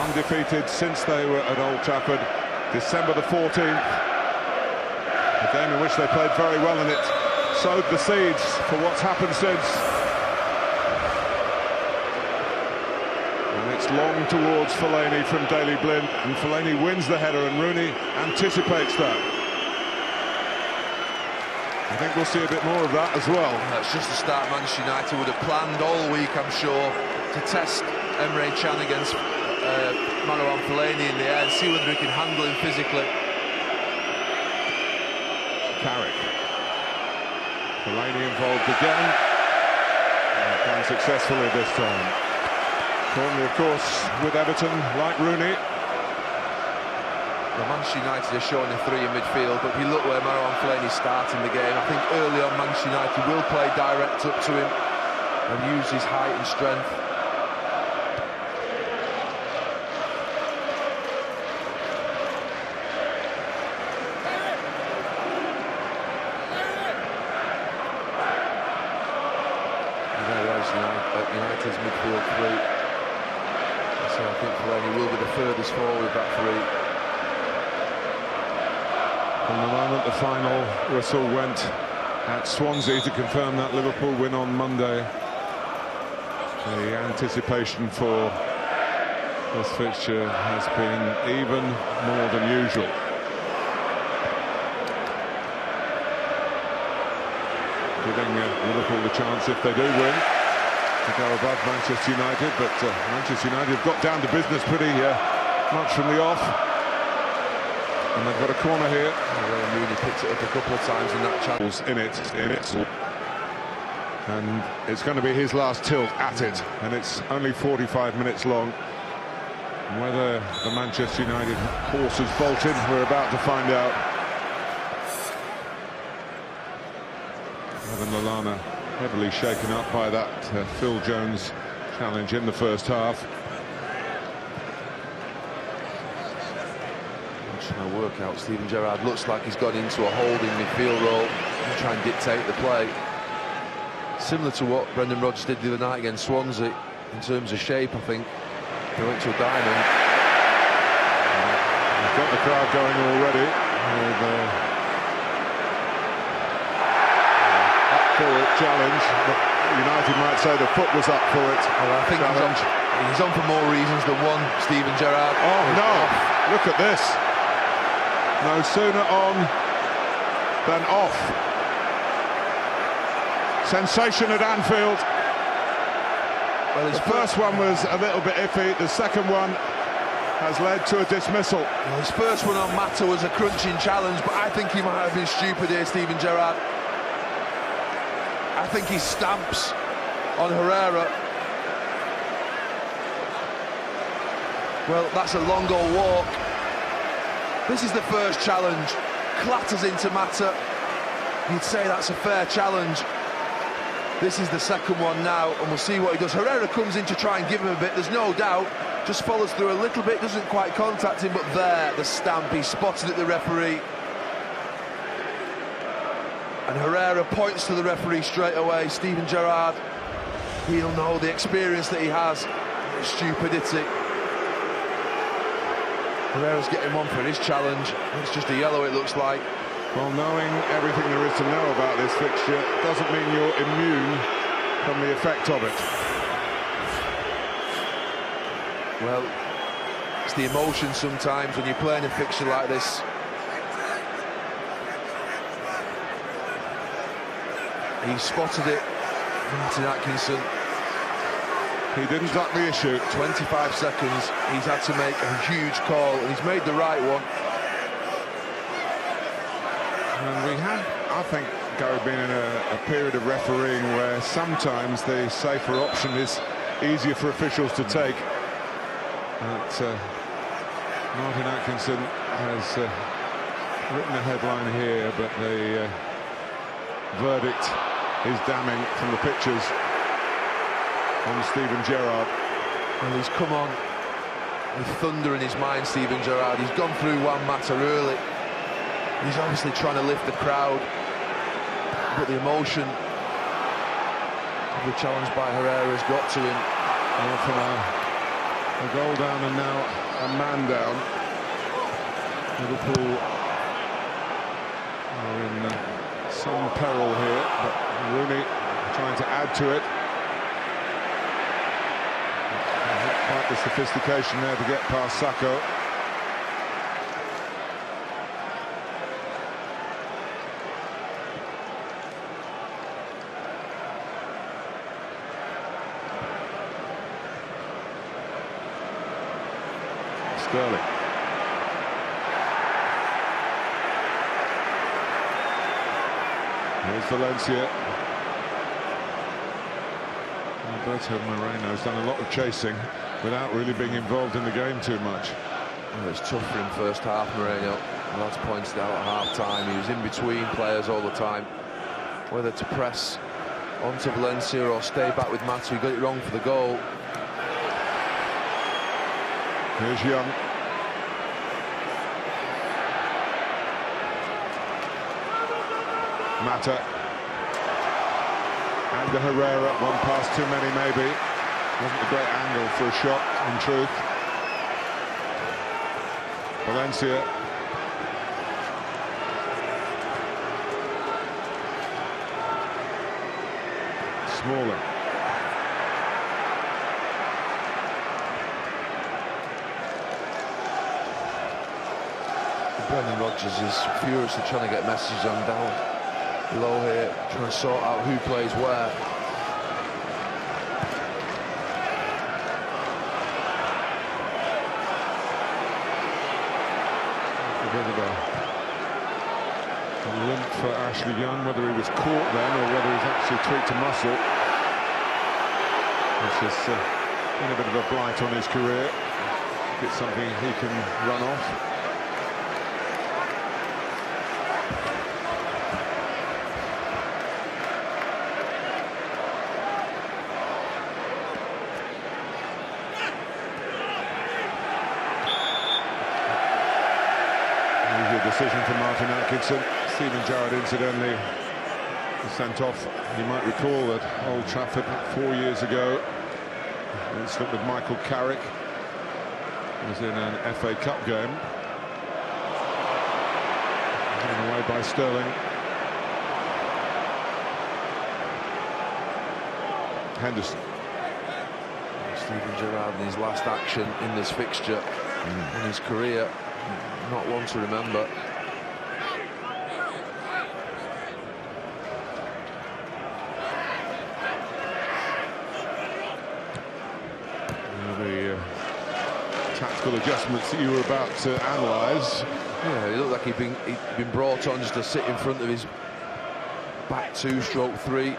undefeated since they were at Old Trafford, December the 14th. A game in which they played very well, and it sowed the seeds for what's happened since. And it's long towards Fellaini from Daley Blind, and Fellaini wins the header, and Rooney anticipates that. I think we'll see a bit more of that as well. That's just the start Manchester United would have planned all week, I'm sure, to test Emre Can against Marouane Fellaini in the air and see whether he can handle him physically. Carrick. Fellaini involved again. Done successfully this time. Corner, of course, with Everton, like Rooney. Well, Manchester United are showing a 3 in midfield, but if you look where Marouane Fellaini's starting the game, I think early on Manchester United will play direct up to him and use his height and strength. midfield three. So I think Fellaini will be the furthest forward with that three. From the moment the final whistle went at Swansea to confirm that Liverpool win on Monday, the anticipation for this fixture has been even more than usual. Giving Liverpool the chance, if they do win, to go above Manchester United, but Manchester United have got down to business pretty much from the off. And they've got a corner here. Mooney picked it up a couple of times in that channel. In it. And it's going to be his last tilt at it. And it's only 45 minutes long. Whether the Manchester United horse has bolted, we're about to find out. Evan Lallana heavily shaken up by that Phil Jones challenge in the first half. No workout. Steven Gerrard looks like he's got into a holding midfield role and try and dictate the play. Similar to what Brendan Rodgers did the other night against Swansea in terms of shape, I think. They went to a diamond. They've got the crowd going already. With up for it challenge. United might say the foot was up for it. Well, I think he's on for more reasons than one, Steven Gerrard. Oh no, look at this. No sooner on than off. Sensation at Anfield. Well, the first one was a little bit iffy. The second one has led to a dismissal. Well, his first one on Mata was a crunching challenge, but I think he might have been stupid here, Steven Gerrard. I think he stamps on Herrera. Well, that's a long goal walk. This is the first challenge. Clatters into Mata. You'd say that's a fair challenge. This is the second one now, and we'll see what he does. Herrera comes in to try and give him a bit, there's no doubt. Just follows through a little bit, doesn't quite contact him, but there, the stamp, he spotted at the referee. And Herrera points to the referee straight away. Steven Gerrard, he'll know the experience that he has. Stupidity. Herrera's getting one for his challenge. It's just a yellow, it looks like. Well, knowing everything there is to know about this fixture doesn't mean you're immune from the effect of it. Well, it's the emotion sometimes when you're playing a fixture like this. He spotted it, Martin Atkinson. He didn't duck the issue. 25 seconds, he's had to make a huge call, and he's made the right one. And we have, I think, Gary, been in a period of refereeing where sometimes the safer option is easier for officials to take. But Martin Atkinson has written a headline here, but the verdict is damning from the pictures on Steven Gerrard. Well, he's come on with thunder in his mind, Steven Gerrard. He's gone through Juan Mata early. He's obviously trying to lift the crowd, but the emotion of the challenge by Herrera has got to him. Well, from a goal down and now a man down, Liverpool are in some peril here, but Rooney trying to add to it. Not quite the sophistication there to get past Sacco. Sterling. Here's Valencia. Alberto Moreno's done a lot of chasing without really being involved in the game too much. Well, it's tough for him first half, Moreno. And that's pointed out at half-time. He was in between players all the time. Whether to press onto Valencia or stay back with Mata, he got it wrong for the goal. Here's Young. Mata. And the Herrera, one pass too many maybe. Wasn't a great angle for a shot, in truth. Valencia. Smalling. Brendan Rodgers is furiously trying to get messages on down below here, trying to sort out who plays where. A bit of a limp for Ashley Young, whether he was caught then or whether he's actually tweaked a muscle, which has been a bit of a blight on his career. If it's something he can run off. Decision for Martin Atkinson. Steven Gerrard incidentally was sent off. You might recall at Old Trafford 4 years ago, an incident with Michael Carrick. He was in an FA Cup game, given away by Sterling. Henderson. Steven Gerrard in his last action in this fixture in his career. Not one to remember. The tactical adjustments that you were about to analyse. Yeah, he looked like he'd been brought on just to sit in front of his back two, stroke three,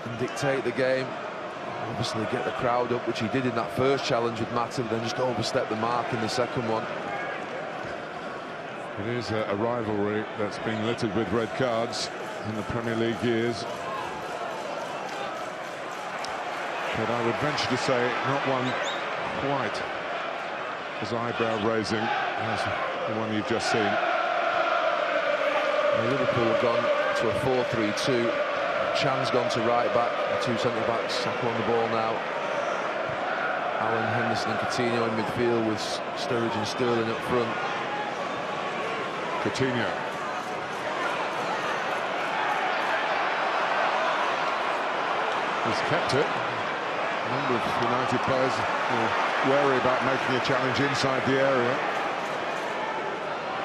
and dictate the game. Obviously get the crowd up, which he did in that first challenge with Mata, but then just overstepped the mark in the second one. It is a rivalry that's been littered with red cards in the Premier League years. But I would venture to say not one quite as eyebrow-raising as the one you've just seen. Liverpool have gone to a 4-3-2. Chan's gone to right back. The two centre-backs Saka on the ball now. Allen, Henderson and Coutinho in midfield with Sturridge and Sterling up front. Coutinho. He's kept it. A number of United players are wary about making a challenge inside the area.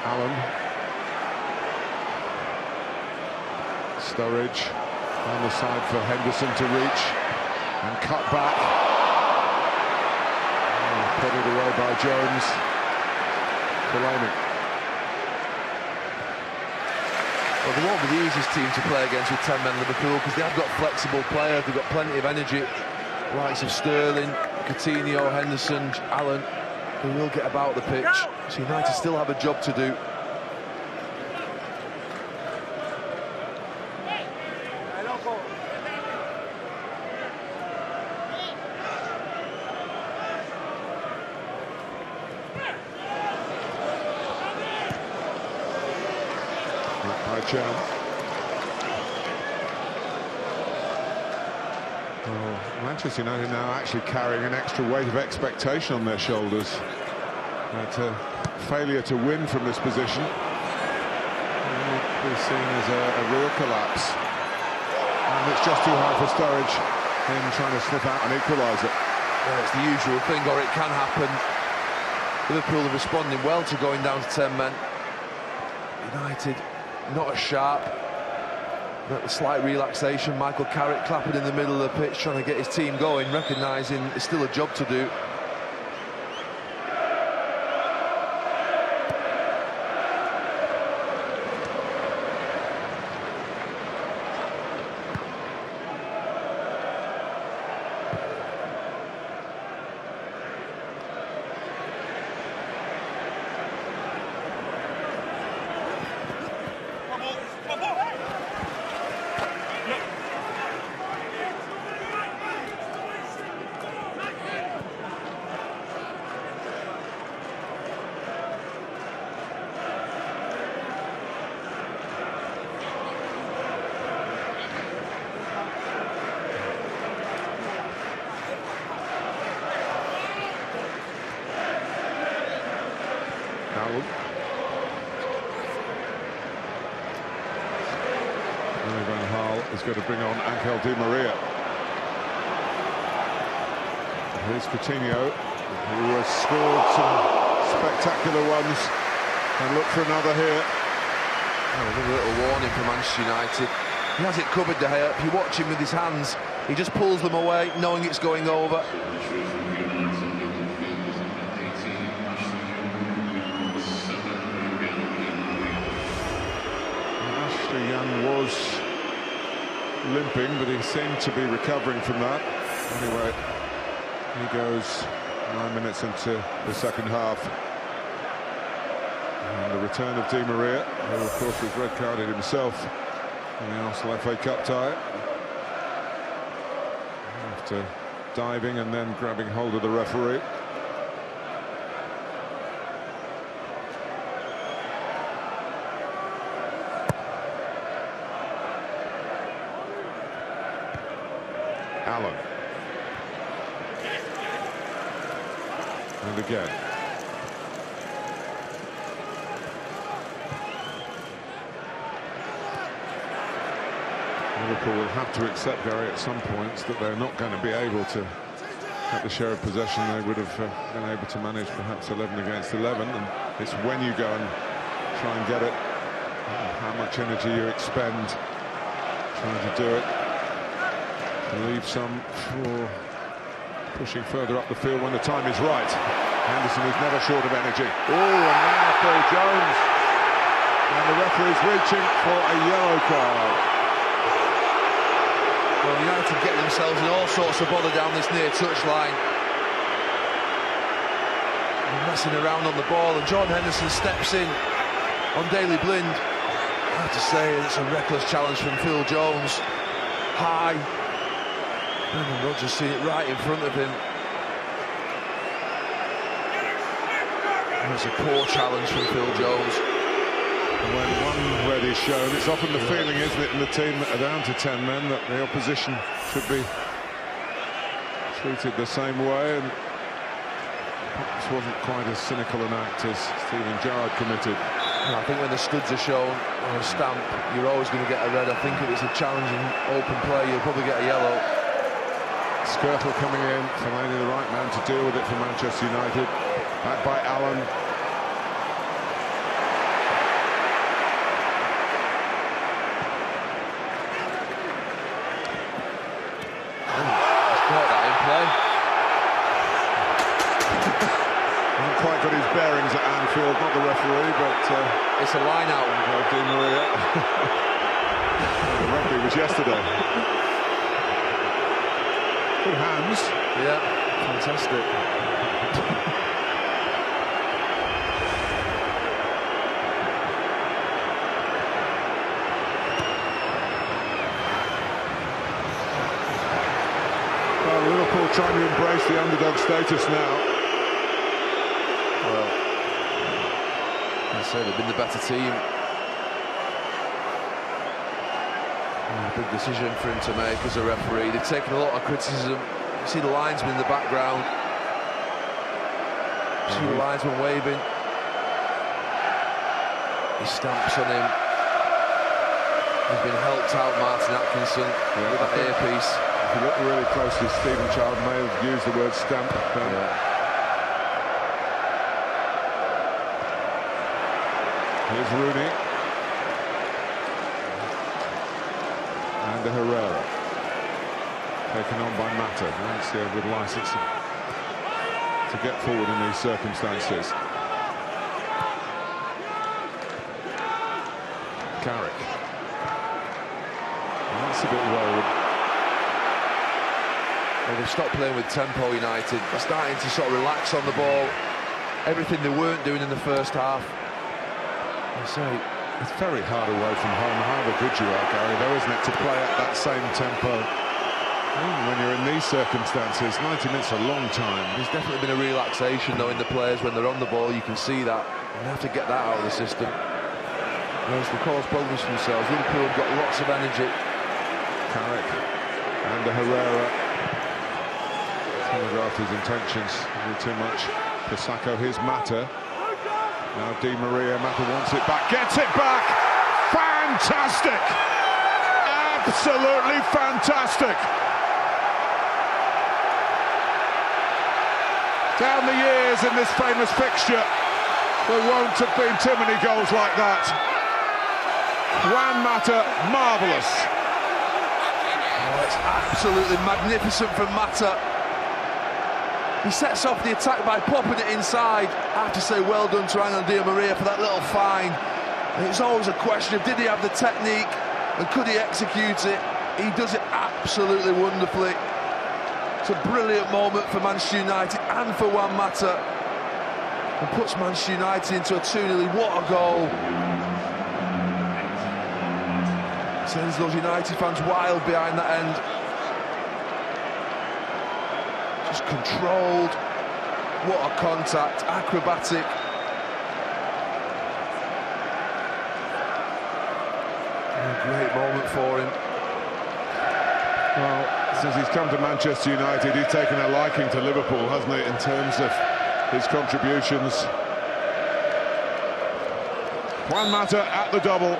Allen. Sturridge on the side for Henderson to reach and cut back. And put it away by Jones. Fellaini. Well, they won't be the easiest team to play against with 10 men Liverpool, because they have got flexible players, they've got plenty of energy. Likes of Sterling, Coutinho, Henderson, Allen, who will get about the pitch. So United still have a job to do. Manchester United now actually carrying an extra weight of expectation on their shoulders. Failure to win from this position will be seen as a real collapse. And it's just too high for Sturridge in trying to slip out and equalise it. Yeah, it's the usual thing, or it can happen. Liverpool are responding well to going down to 10 men. United not as sharp. But a slight relaxation. Michael Carrick clapping in the middle of the pitch, trying to get his team going, recognising it's still a job to do. He's got to bring on Angel Di Maria. Here's Coutinho, who has scored some spectacular ones, and look for another here. Oh, a little warning for Manchester United. He has it covered, De Gea. If you watch him with his hands, he just pulls them away, knowing it's going over. Ashley Young was limping, but he seemed to be recovering from that. Anyway, he goes 9 minutes into the second half. And the return of Di Maria, who of course was red-carded himself in the Arsenal FA Cup tie. After diving and then grabbing hold of the referee. Allen. And again. Liverpool will have to accept, Gary, at some points that they're not going to be able to get the share of possession they would have been able to manage, perhaps 11 against 11. And it's when you go and try and get it, how much energy you expend trying to do it. Leave some for pushing further up the field when the time is right. Henderson is never short of energy. Oh, and now Phil Jones. And the referee's reaching for a yellow card. Well, United get themselves in all sorts of bother down this near touchline. They're messing around on the ball, and Jordan Henderson steps in on Daley Blind. I have to say, it's a reckless challenge from Phil Jones. High. Brendan Rodgers seen it right in front of him. That's a poor challenge from Phil Jones. When one red is shown, it's often the feeling, isn't it, in the team that are down to 10 men, that the opposition should be treated the same way, and perhaps wasn't quite as cynical an act as Steven Gerrard committed. I think when the studs are shown on a stamp, you're always going to get a red. I think if it's a challenging open play, you'll probably get a yellow. Skirtle coming in, Fellaini the right man to deal with it for Manchester United. Back by Allen. He's caught that in play. Hasn't quite got his bearings at Anfield, not the referee, but it's a line out. Di Maria. The referee was yesterday. Good hands. Yeah, fantastic. Well, Liverpool trying to embrace the underdog status now. Well, I say they've been the better team. Big decision for him to make as a referee. They've taken a lot of criticism. You see the linesman in the background. You see the linesman waving. He stamps on him. He's been helped out, Martin Atkinson, with that earpiece. If you look really closely, Stephen Gerrard may have used the word stamp. Here's Rooney. And Herrera. Taken on by Mata. Valencia with licence to get forward in these circumstances. Carrick. That's a bit worried. Well, they've stopped playing with tempo, United. They're starting to sort of relax on the ball. Everything they weren't doing in the first half. I say, it's very hard away from home, however good you are, Gary, though, isn't it, to play at that same tempo. Even when you're in these circumstances, 90 minutes is a long time. There's definitely been a relaxation, though, in the players when they're on the ball. You can see that. And they have to get that out of the system. Whereas they cause problems for themselves. Liverpool have got lots of energy. Carrick and Herrera telegraphed his intentions a little too much. Pisacco, here's Mata. Now Di Maria, Mata wants it back, gets it back! Fantastic! Absolutely fantastic. Down the years in this famous fixture, there won't have been too many goals like that. Juan Mata, marvellous. Oh, it's absolutely magnificent from Mata. He sets off the attack by popping it inside. I have to say well done to Angel Di Maria for that little find. And it's always a question of did he have the technique and could he execute it? He does it absolutely wonderfully. It's a brilliant moment for Manchester United and for Juan Mata, and puts Manchester United into a 2-0 lead. What a goal! Sends those United fans wild behind that end. Just controlled. What a contact, acrobatic. A great moment for him. Well, since he's come to Manchester United, he's taken a liking to Liverpool, hasn't he, in terms of his contributions. Juan Mata at the double.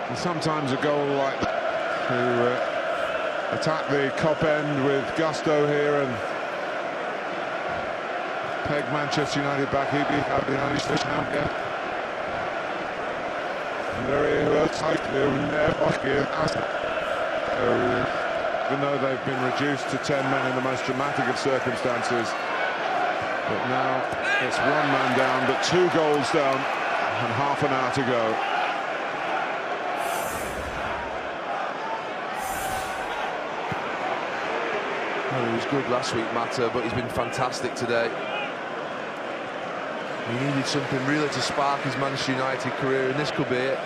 And sometimes a goal like that to attack the cop end with gusto here and peg Manchester United back. Even though they've been reduced to 10 men in the most dramatic of circumstances, but now it's one man down, but 2 goals down and half an hour to go. Well, he was good last week, Mata, but he's been fantastic today. He needed something really to spark his Manchester United career, and this could be it.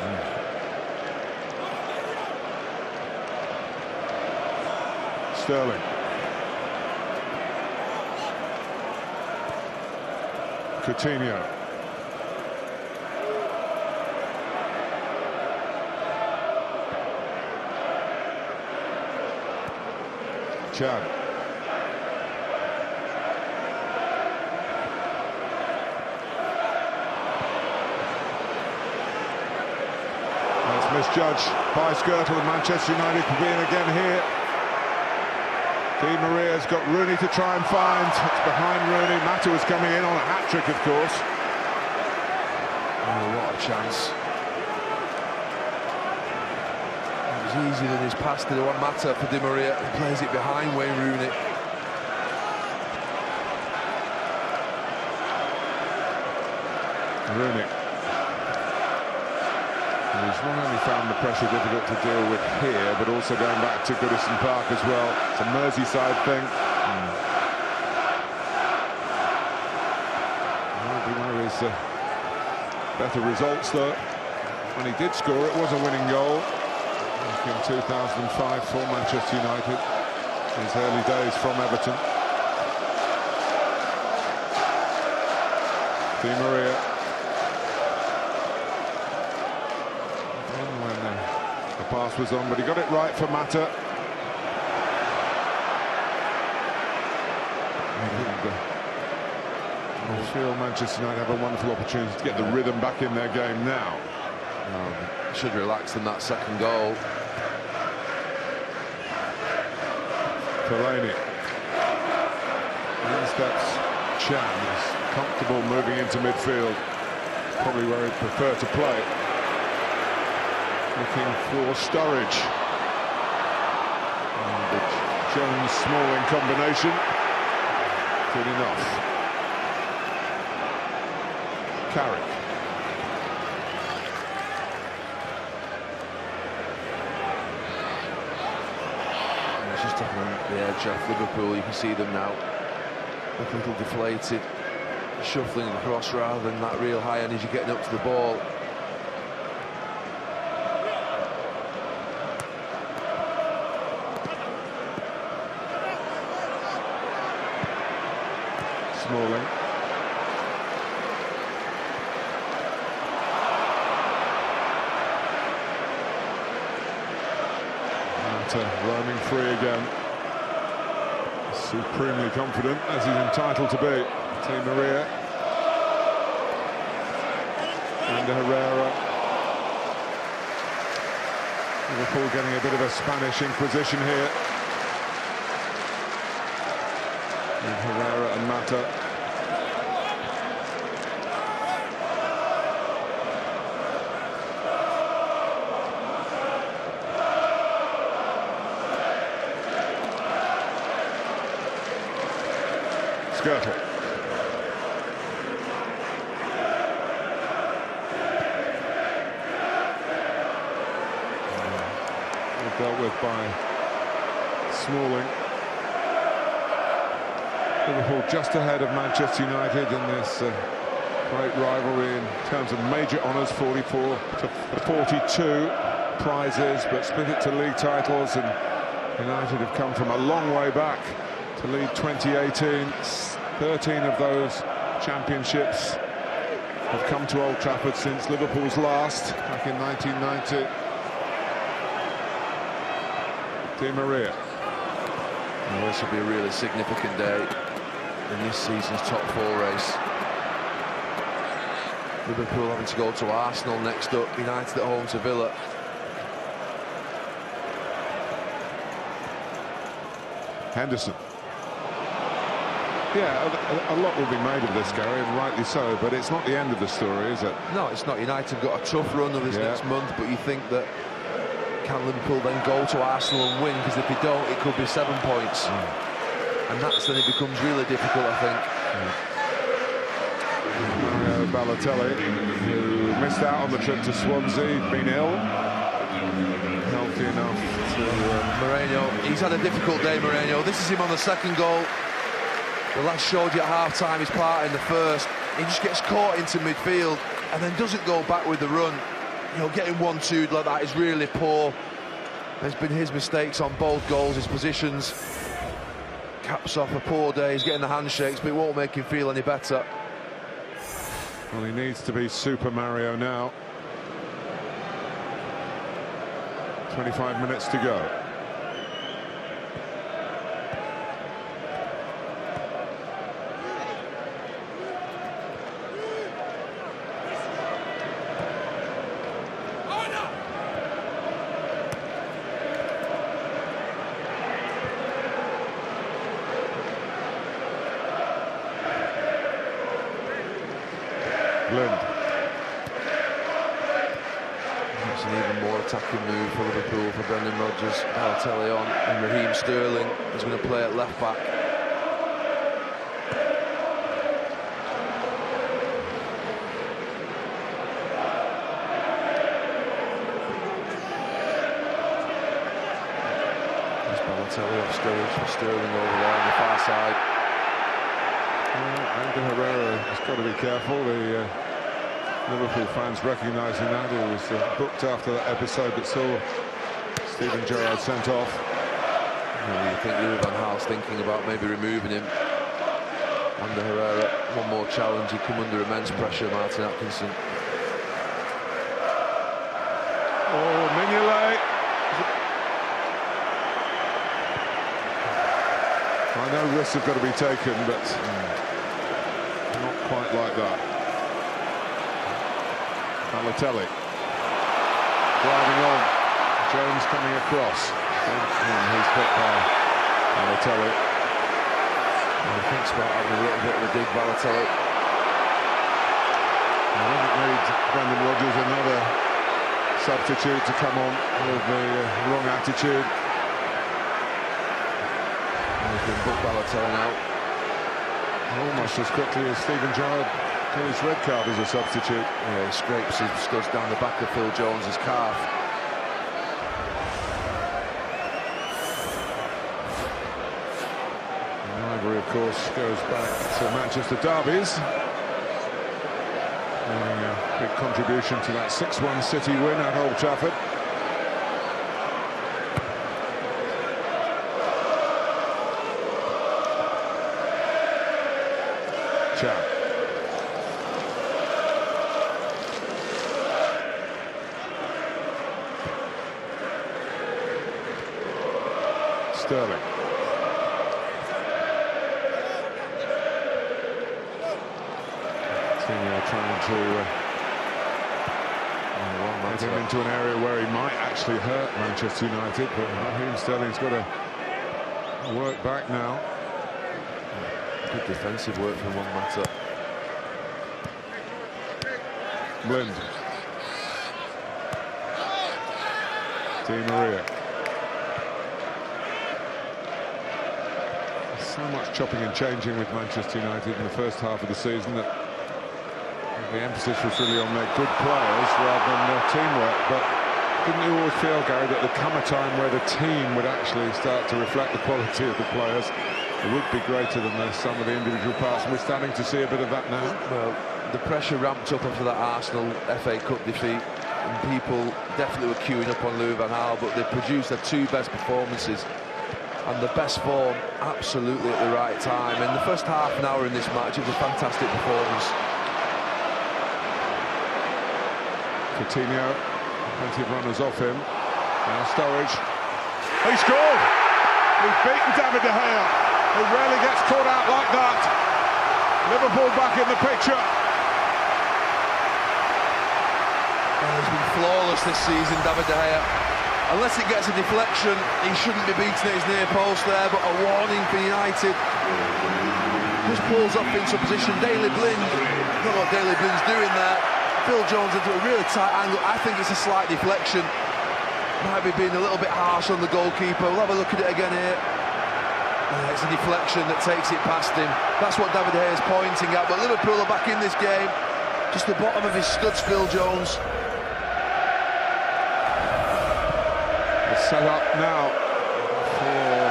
Sterling. Coutinho. Chad. That's misjudged by Skirtle, and Manchester United could be in again here. Di Maria's got Rooney to try and find. It's behind Rooney. Mata was coming in on a hat-trick, of course. Oh, what a chance. It was easier than his pass to Juan Mata for Di Maria. He plays it behind Wayne Rooney. Rooney. He's not only found the pressure difficult to deal with here, but also going back to Goodison Park as well. It's a Merseyside thing. Maybe one of his better results, though. When he did score, it was a winning goal. Back in 2005 for Manchester United. His early days from Everton. Di Maria. The pass was on, but he got it right for Mata. I feel Manchester United have a wonderful opportunity to get the rhythm back in their game now. Should relax in that second goal. Fellaini. In steps Chan. He's comfortable moving into midfield. Probably where he'd prefer to play. Looking for Sturridge. And the Jones-Smalling combination. Good enough. Carrick. It's just taking the edge off Liverpool. You can see them now. Look a little deflated. Shuffling across rather than that real high energy getting up to the ball. Smalling. Mata roaming free again. Supremely confident, as he's entitled to be. Di Maria. And Herrera. Liverpool getting a bit of a Spanish Inquisition here. And Herrera and Mata. Skirtle. Dealt with by Smalling. Liverpool just ahead of Manchester United in this great rivalry in terms of major honours, 44 to 42 prizes, but split it to league titles, and United have come from a long way back to lead 2018. 13 of those championships have come to Old Trafford since Liverpool's last, back in 1990. Di Maria. Well, this will be a really significant day in this season's top four race. Liverpool having to go to Arsenal next up, United at home to Villa. Henderson. Yeah, a lot will be made of this, Gary, and rightly so, but it's not the end of the story, is it? No, it's not. United have got a tough run of this next month, but you think that can Liverpool then go to Arsenal and win? Because if they don't, it could be 7 points. And that's when it becomes really difficult, I think. Mario Balotelli, who missed out on the trip to Swansea, been ill. Healthy enough to... Moreno, he's had a difficult day, Moreno. This is him on the second goal. The lad showed you at half-time his part in the first. He just gets caught into midfield and then doesn't go back with the run. You know, getting 1-2'd like that is really poor. There's been his mistakes on both goals, his positions. Caps off a poor day, he's getting the handshakes, but it won't make him feel any better. Well, he needs to be Super Mario now. 25 minutes to go. That's an even more attacking move for Liverpool, for Brendan Rodgers. Balotelli on, and Raheem Sterling is going to play at left back. There's Balotelli off Sturridge for Sterling over there on the far side. Ander Herrera has got to be careful. The Liverpool fans recognising that. He was booked after that episode that saw Steven Gerrard sent off. You think Louis van Gaal's thinking about maybe removing him. Ander Herrera, one more challenge, he'd come under immense pressure, Martin Atkinson. Oh, Mignolet. I know risks have got to be taken, but not quite like that. Balotelli driving on. Jones coming across. He's hit by Balotelli. He thinks about having a little bit of a dig, Balotelli. I haven't made Brendan Rodgers another substitute to come on with the wrong attitude. He's been booked, Balotelli now. Almost as quickly as Steven Gerrard got his red card as a substitute. Yeah, he scrapes his studs down the back of Phil Jones's calf. The rivalry, of course, goes back to Manchester derbies. Making a big contribution to that 6-1 City win at Old Trafford. Chap. Sterling. Coutinho trying to get him into an area where he might actually hurt Manchester United, but Raheem Sterling's got to work back now. Good defensive work from Juan Mata. Blind. Di Maria. So much chopping and changing with Manchester United in the first half of the season that the emphasis was really on their good players rather than their teamwork. But didn't you always feel, Gary, that there come a time where the team would actually start to reflect the quality of the players? It would be greater than the sum of the individual parts, and we're starting to see a bit of that now. Well, the pressure ramped up after that Arsenal FA Cup defeat, and people definitely were queuing up on Louis van Gaal, but they produced their two best performances and the best form absolutely at the right time. In the first half an hour in this match, it was a fantastic performance. Coutinho, plenty of runners off him. Now Sturridge. He scored! He's beaten David De Gea, who rarely gets caught out like that. Liverpool back in the picture. Well, he's been flawless this season, David De Gea. Unless it gets a deflection, he shouldn't be beaten at his near post there, but a warning for United. Just pulls up into a position. Daley Blind, I don't know what Daley Blind's doing there. Phil Jones into a really tight angle. I think it's a slight deflection. Might be being a little bit harsh on the goalkeeper. We'll have a look at it again here. It's a deflection that takes it past him. That's what David De Gea is pointing at. But Liverpool are back in this game. Just the bottom of his studs, Phil Jones. Set up now for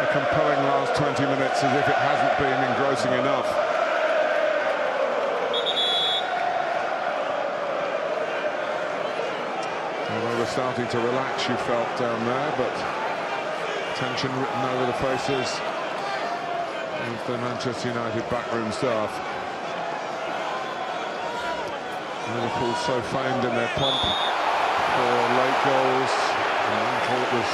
a compelling last 20 minutes, as if it hasn't been engrossing enough. Although we're starting to relax, you felt down there, but tension written over the faces of the Manchester United backroom staff. Liverpool so famed in their pomp for late goals, until it was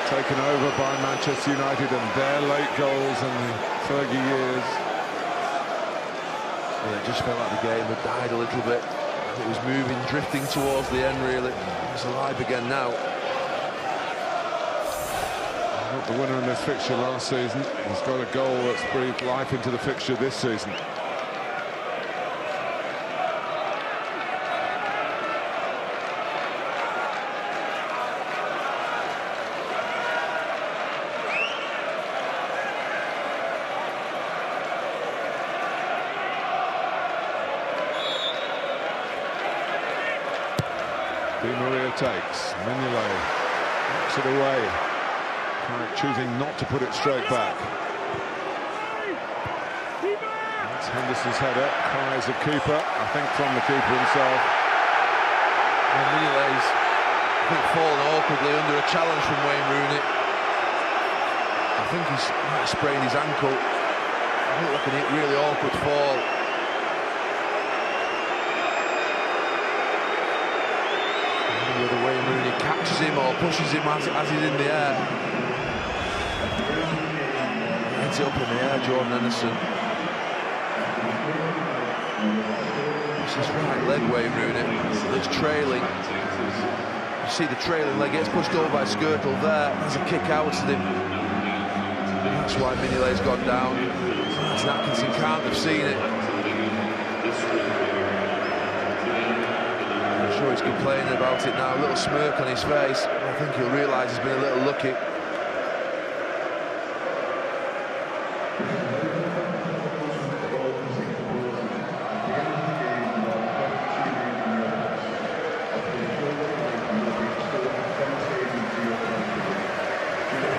taken over by Manchester United and their late goals in the Fergie years. Yeah, it just felt like the game had died a little bit. It was moving, drifting towards the end, really. It's alive again now. Not the winner in this fixture last season. He's got a goal that's breathed life into the fixture this season. Di Maria takes, Mignolet knocks it away, choosing not to put it straight back. That's Henderson's header, cries of keeper, I think from the keeper himself. Well, Mignolet's fallen awkwardly under a challenge from Wayne Rooney. I think he's might have sprained his ankle. It looked like a really awkward fall. Whether Wayne Rooney catches him or pushes him as he's in the air. Heads it up in the air, Jordan Henderson. It's his right leg, Wayne Rooney. It's trailing. You see the trailing leg gets pushed over by Skirtle there. There's a kick out to him. That's why Mignolet's gone down. Atkinson can't have seen it. I'm sure he's complaining about it now, a little smirk on his face. I think he'll realise he's been a little lucky.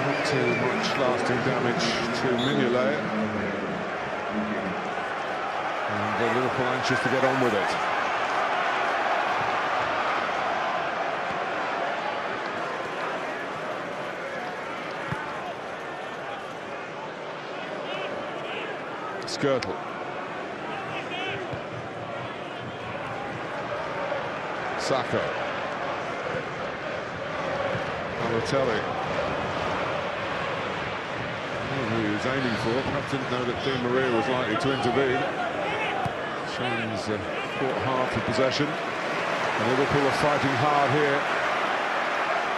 Not too much lasting damage to Mignolet. And Liverpool anxious to get on with it. Skirtle. Saka. Balotelli. who he was aiming for. Perhaps didn't know that Di Maria was likely to intervene. Chan's caught half of possession. And Liverpool are fighting hard here.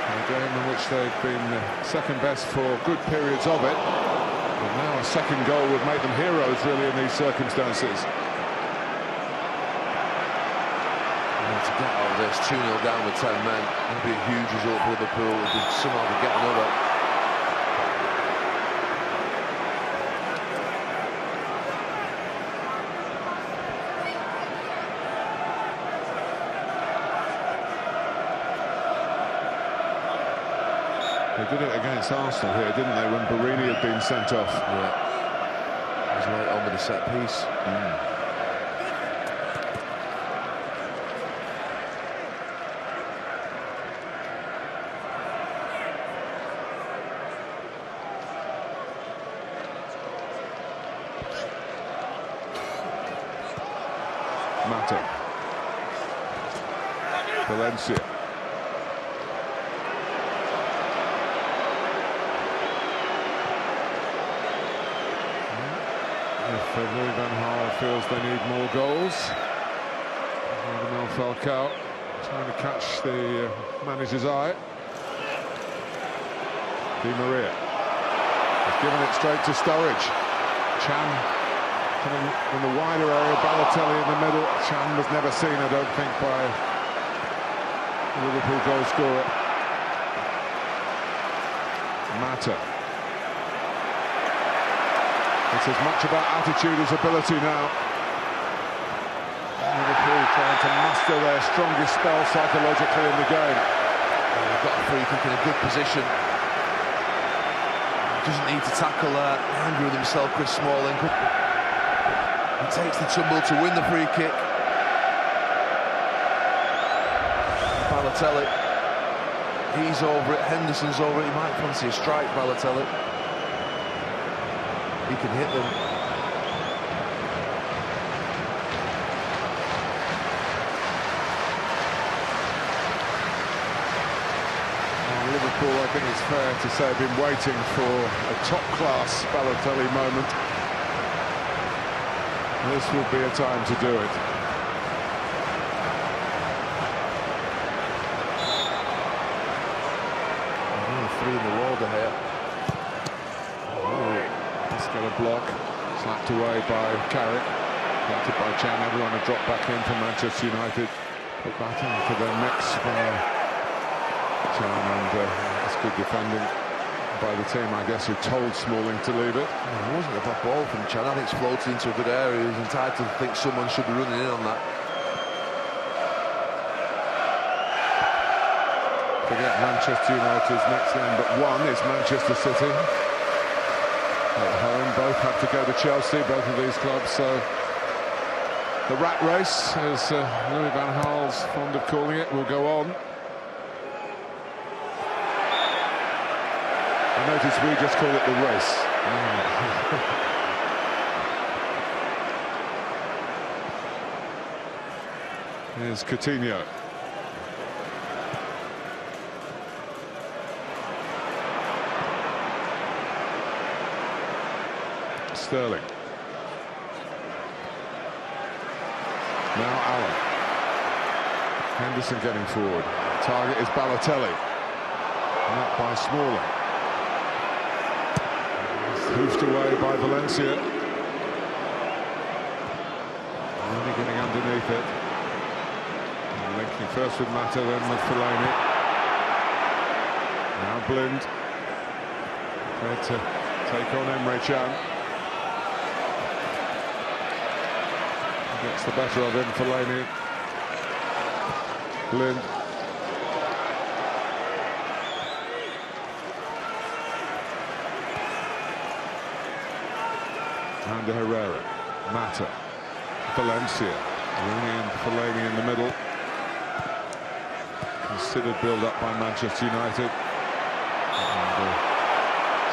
A game in which they've been second best for good periods of it. But now a second goal would make them heroes, really, in these circumstances. To get out of this, 2-0 down with 10 men, it'd be a huge result for Liverpool if they somehow could get another. They did it against Arsenal here, didn't they, when Barini had been sent off? Yeah. He was late on with a set piece. Mata. Valencia. If Louis van Gaal feels they need more goals, Radamel Falcao trying to catch the manager's eye. Di Maria has given it straight to Sturridge. Chan coming in the wider area, Balotelli in the middle. Chan was never seen, I don't think, by the Liverpool goal scorer. Mata. It's as much about attitude as ability now. Liverpool trying to muster their strongest spell psychologically in the game. They've got a free kick in a good position. Doesn't need to tackle that. Angry with himself, Chris Smalling. He takes the tumble to win the free kick. Balotelli. He's over it. Henderson's over it. He might fancy a strike, Balotelli. He can hit them. Liverpool, I think it's fair to say, have been waiting for a top-class Balotelli moment. This would be a time to do it. Three in the water here. Let's get a block. Slapped away by Carrick. Collected by Chan. Everyone had dropped back in for Manchester United. Put that into their mix by Chan, and that's good defending by the team, I guess, who told Smalling to leave it. It wasn't a bad ball from Chan. I think it's floated into a good area. He's entitled to think someone should be running in on that. Forget Manchester United's next game, but one is Manchester City. At home, both have to go to Chelsea, both of these clubs, so the rat race, as Louis van Gaal's fond of calling it, will go on. I notice we just call it the race. Here's Coutinho. Sterling. Now Allen. Henderson getting forward. Target is Balotelli. Not by Smalling. Hoofed away by Valencia. Really getting underneath it. And linking first with Mata, then with Fellaini. Now Blind. Prepared to take on Emre Can. Gets the better of him, Fellaini. Blind. And Herrera. Mata. Valencia. Rooney and Fellaini in the middle. Considered build-up by Manchester United. And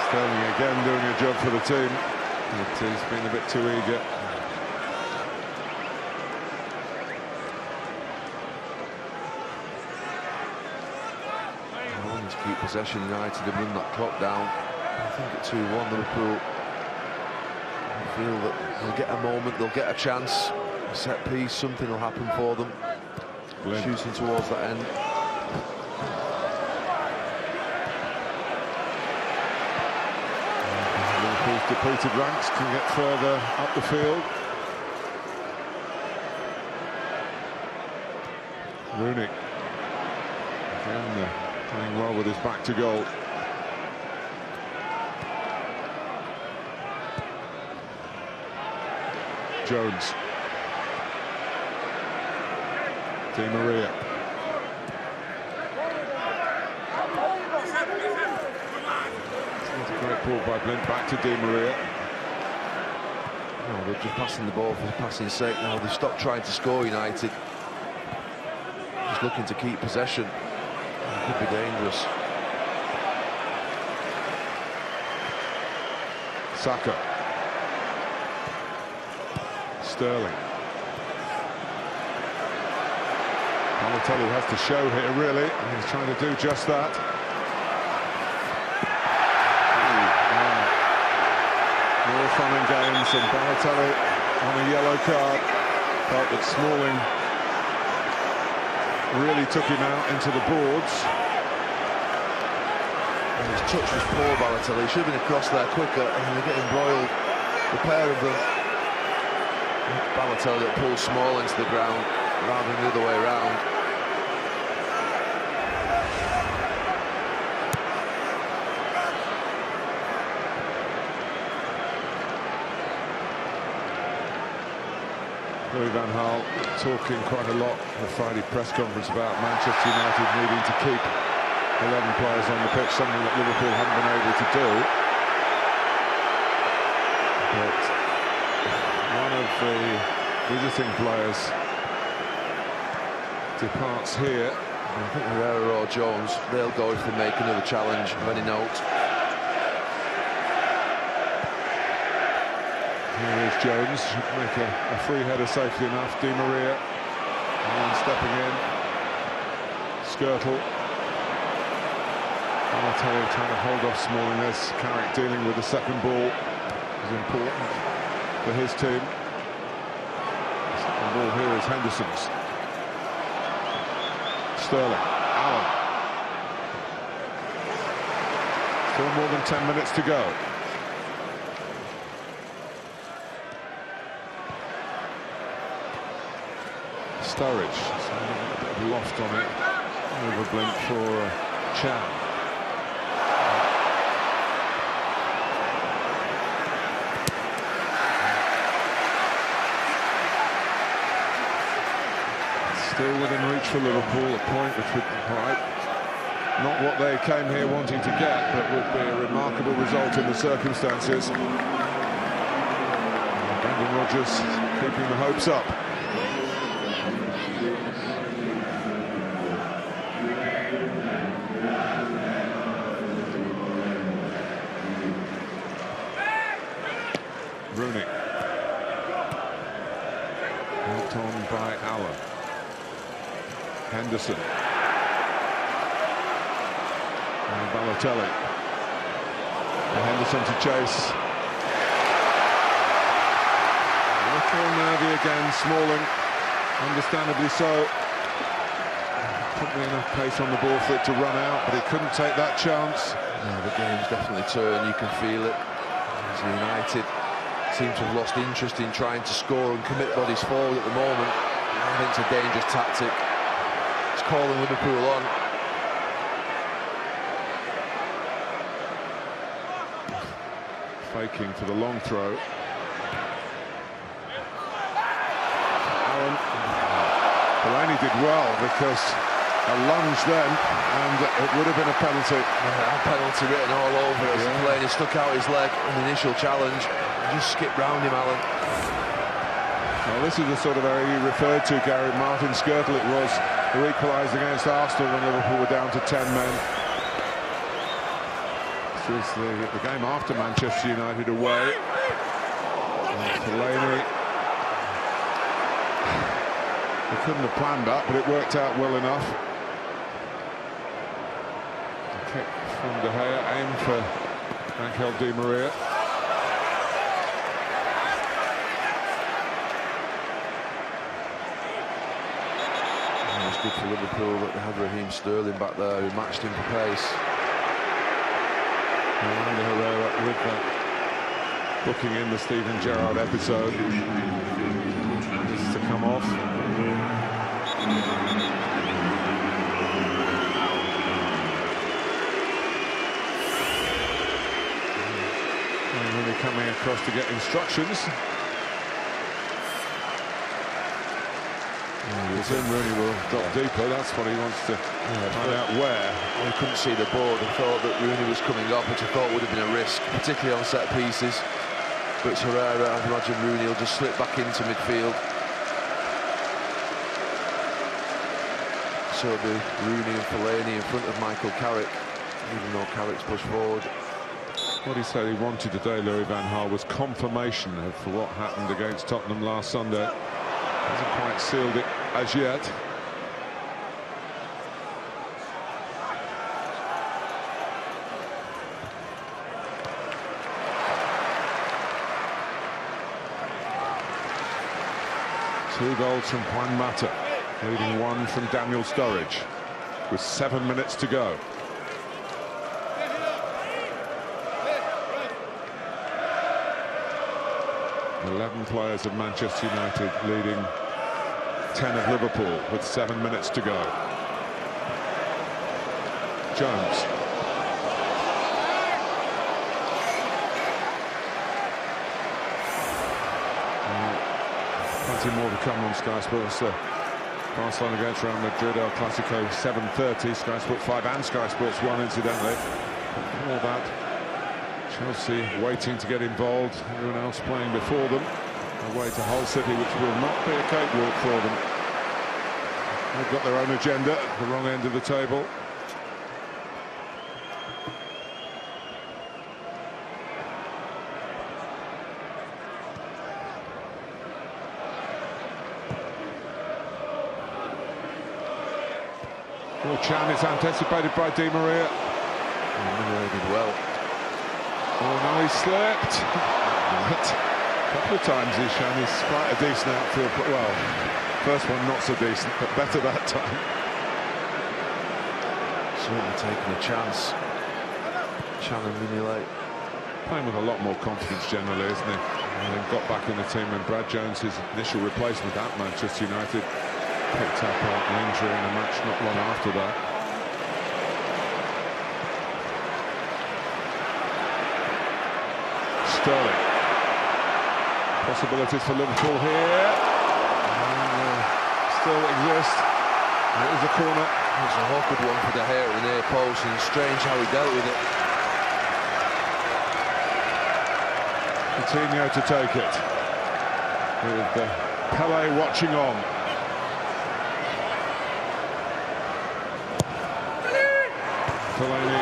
Sterling again doing a job for the team. But he's been a bit too eager. Keep possession. United have run that clock down. I think at 2-1 Liverpool. feel that they'll get a moment, they'll get a chance, a set piece, something will happen for them. Shooting towards that end. Liverpool's depleted ranks can get further up the field. Rooney again playing well with his back to goal. Jones. Di Maria. It's a great ball by Blind, back to Di Maria. Oh, they're just passing the ball for passing sake now. They've stopped trying to score, United. Just looking to keep possession. It could be dangerous. Saka. Sterling. Balotelli has to show here, really, and he's trying to do just that. More fun and games, and Balotelli on a yellow card. Felt that Smalling really took him out into the boards. And his touch was poor, Balotelli. He should have been across there quicker, and they're getting embroiled, the pair of them. Balotelli that pulls Smalling to the ground rather than the other way around. Louis van Gaal talking quite a lot at the Friday press conference about Manchester United needing to keep 11 players on the pitch, something that Liverpool haven't been able to do. But one of the visiting players departs here. I think Herrera or Jones, they'll go if they make another challenge of any note. Here is Jones, should make a free header safely enough. Di Maria, and stepping in. Skirtle. Balotelli trying to hold off Smalling. There's Carrick dealing with the second ball. Is important for his team. The second ball here is Henderson's. Sterling. Allen. Still more than 10 minutes to go. Sturridge, so a bit of loft on it. Over blink for Chan. Still within reach for Liverpool, a point which would, not what they came here wanting to get, but would be a remarkable result in the circumstances. Brendan Rodgers keeping the hopes up. Rooney. Helped on by Allen. Henderson. And Balotelli. And Henderson to chase. A little nervy again, Smalling. Understandably so. Probably enough pace on the ball for it to run out, but he couldn't take that chance. No, the game's definitely turned, you can feel it. As United seem to have lost interest in trying to score and commit bodies forward at the moment. I think it's a dangerous tactic. It's calling Liverpool on. Faking for the long throw. Allen. Delaney did well because a lunge then, and it would have been a penalty. Yeah, a penalty written all over it. The player stuck out his leg in the initial challenge. Just skipped round him, Allen. Well, this is the sort of area you referred to, Gary. Martin Skirtle it was, who equalised against Arsenal when Liverpool were down to 10 men. This is the game after Manchester United away. Fellaini. They couldn't have planned that, but it worked out well enough. The kick from De Gea, aimed for Angel Di Maria. good for Liverpool that they had Raheem Sterling back there who matched him for pace. And Herrera with that, booking in the Steven Gerrard episode. This is to come off. Really coming across to get instructions. Presume Rooney will drop deeper. That's what he wants to find out where. He couldn't see the board and thought that Rooney was coming off, which I thought would have been a risk, particularly on set pieces. But it's Herrera. I imagine Rooney will just slip back into midfield. So it'll be Rooney and Fellaini in front of Michael Carrick, even though Carrick's pushed forward. What he said he wanted today, Louis van Gaal, was confirmation for what happened against Tottenham last Sunday. Hasn't quite sealed it as yet. Two goals from Juan Mata, leading one from Daniel Sturridge, with 7 minutes to go. 11 players of Manchester United leading 10 of Liverpool with 7 minutes to go. Jones. Plenty more to come on Sky Sports. Barcelona against Real Madrid, El Clasico 7:30. Sky Sports 5 and Sky Sports 1 incidentally. All that. Chelsea waiting to get involved, everyone else playing before them, away to Hull City, which will not be a cakewalk for them. They've got their own agenda at the wrong end of the table. Well, Chan is anticipated by Di Maria. Maria did well. Oh, now he slipped. But a couple of times he's shown he's quite a decent outfield. Well, first one not so decent, but better that time. Certainly taking a chance. Chan and Mignolet. Playing with a lot more confidence generally, isn't he? And then got back in the team when Brad Jones, his initial replacement at Manchester United, picked up an injury in a match not long after that. Sterling. Possibilities for Liverpool here. Still exist. It is a corner. It's an awkward one for De Gea at the near post, and strange how he dealt with it. Coutinho to take it. With Pele watching on. Fellaini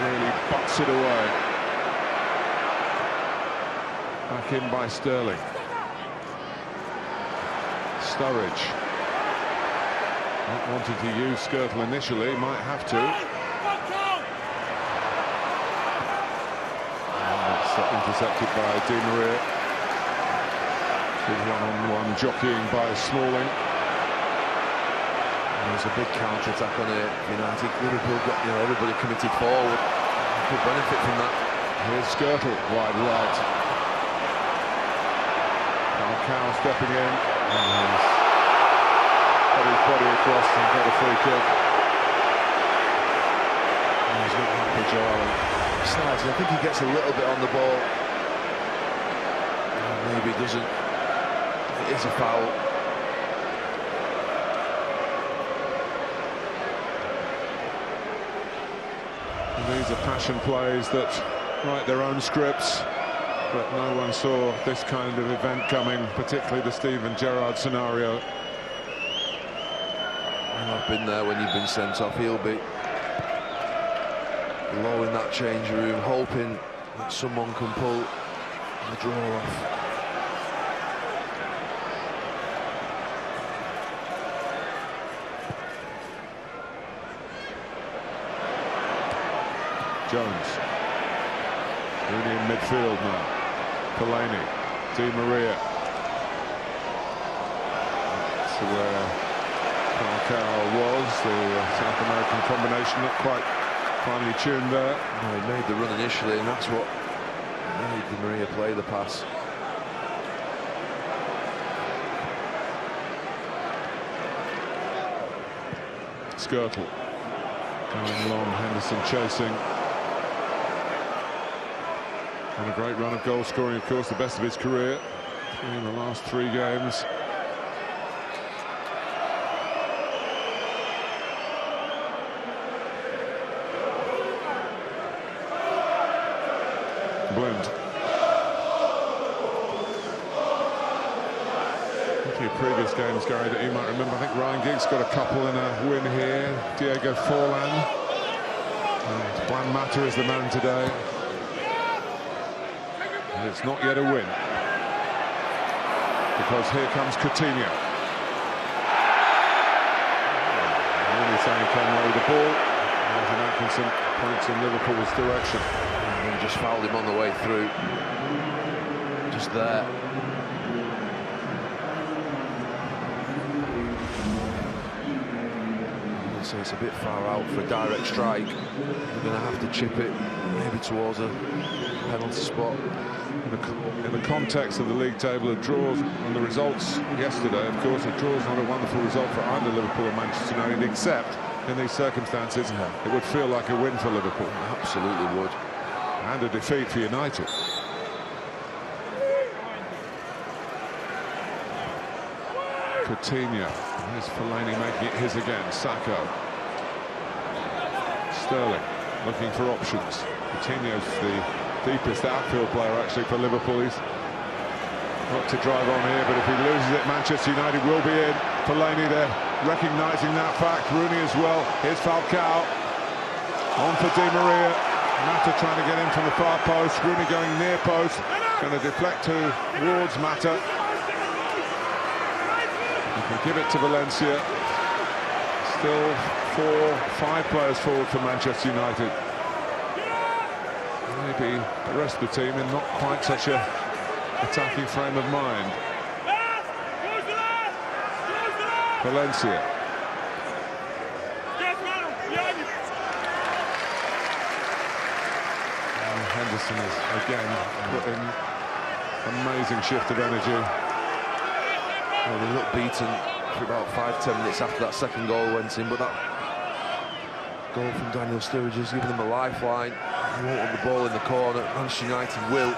really butts it away. Back in by Sterling. Sturridge. Not wanting to use Skirtle initially, might have to. And that's intercepted by Di Maria. Good one-on-one jockeying by Smalling. There's a big counter-attack on it. United, Liverpool got everybody committed forward. Could benefit from that. Here's Skirtle, wide right. Cow stepping in. And got his body across and got a free kick. He's not happy, Joel. Besides, I think he gets a little bit on the ball. Maybe he doesn't. It is a foul. And these are passion plays that write their own scripts, but no one saw this kind of event coming, particularly the Steven Gerrard scenario. I've been there when you've been sent off. He'll be low in that change room, hoping that someone can pull the draw off. Jones. Rooney in midfield now. Fellaini. Di Maria. To where Falcao was. The South American combination not quite finely tuned there. No, he made the run initially, and that's what made Di Maria play the pass. Skirtle going long, Henderson chasing. And a great run of goal scoring, of course, the best of his career. 3 in the last 3 games. Blind. A few previous games, Gary, that you might remember. I think Ryan Giggs got a couple in a win here. Diego Forlan. And Juan Mata is the man today. And it's not yet a win. Because here comes Coutinho. Really saying he came away with the ball. Martin Atkinson points in Liverpool's direction. And he just fouled him on the way through. Just there. So it's a bit far out for a direct strike. We're going to have to chip it maybe towards a penalty spot. In the context of the league table, a draw and the results yesterday, of course, a draw is not a wonderful result for either Liverpool or Manchester United, except in these circumstances, it would feel like a win for Liverpool. Absolutely would. And a defeat for United. Coutinho. There's Fellaini making it his again. Sacco. Sterling looking for options. Coutinho's the deepest outfield player actually for Liverpool. He's got to drive on here, but if he loses it, Manchester United will be in. Fellaini there, recognising that fact. Rooney as well. Here's Falcao. On for Di Maria. Mata trying to get in from the far post. Rooney going near post. Going to deflect towards Mata. You can give it to Valencia. Still 4-5 players forward for Manchester United. Maybe the rest of the team in not quite such a attacking frame of mind. Valencia. And Henderson has again put in amazing shift of energy. Well, they looked beaten for about 5-10 minutes after that second goal went in, but that goal from Daniel Sturridge has given them a lifeline. They won't want the ball in the corner. Manchester United will.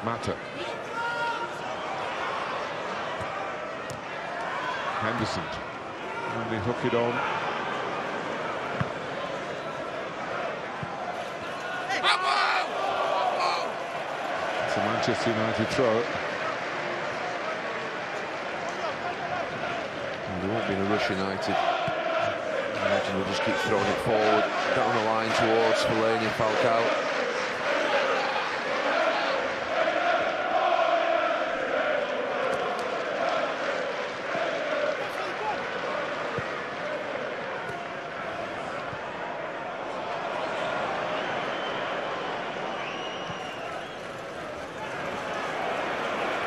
Mata. Henderson. And they hook it on. It's a Manchester United throw. They won't be in a rush, United. I imagine they'll just keep throwing it forward, down the line towards Fellaini and Falcao.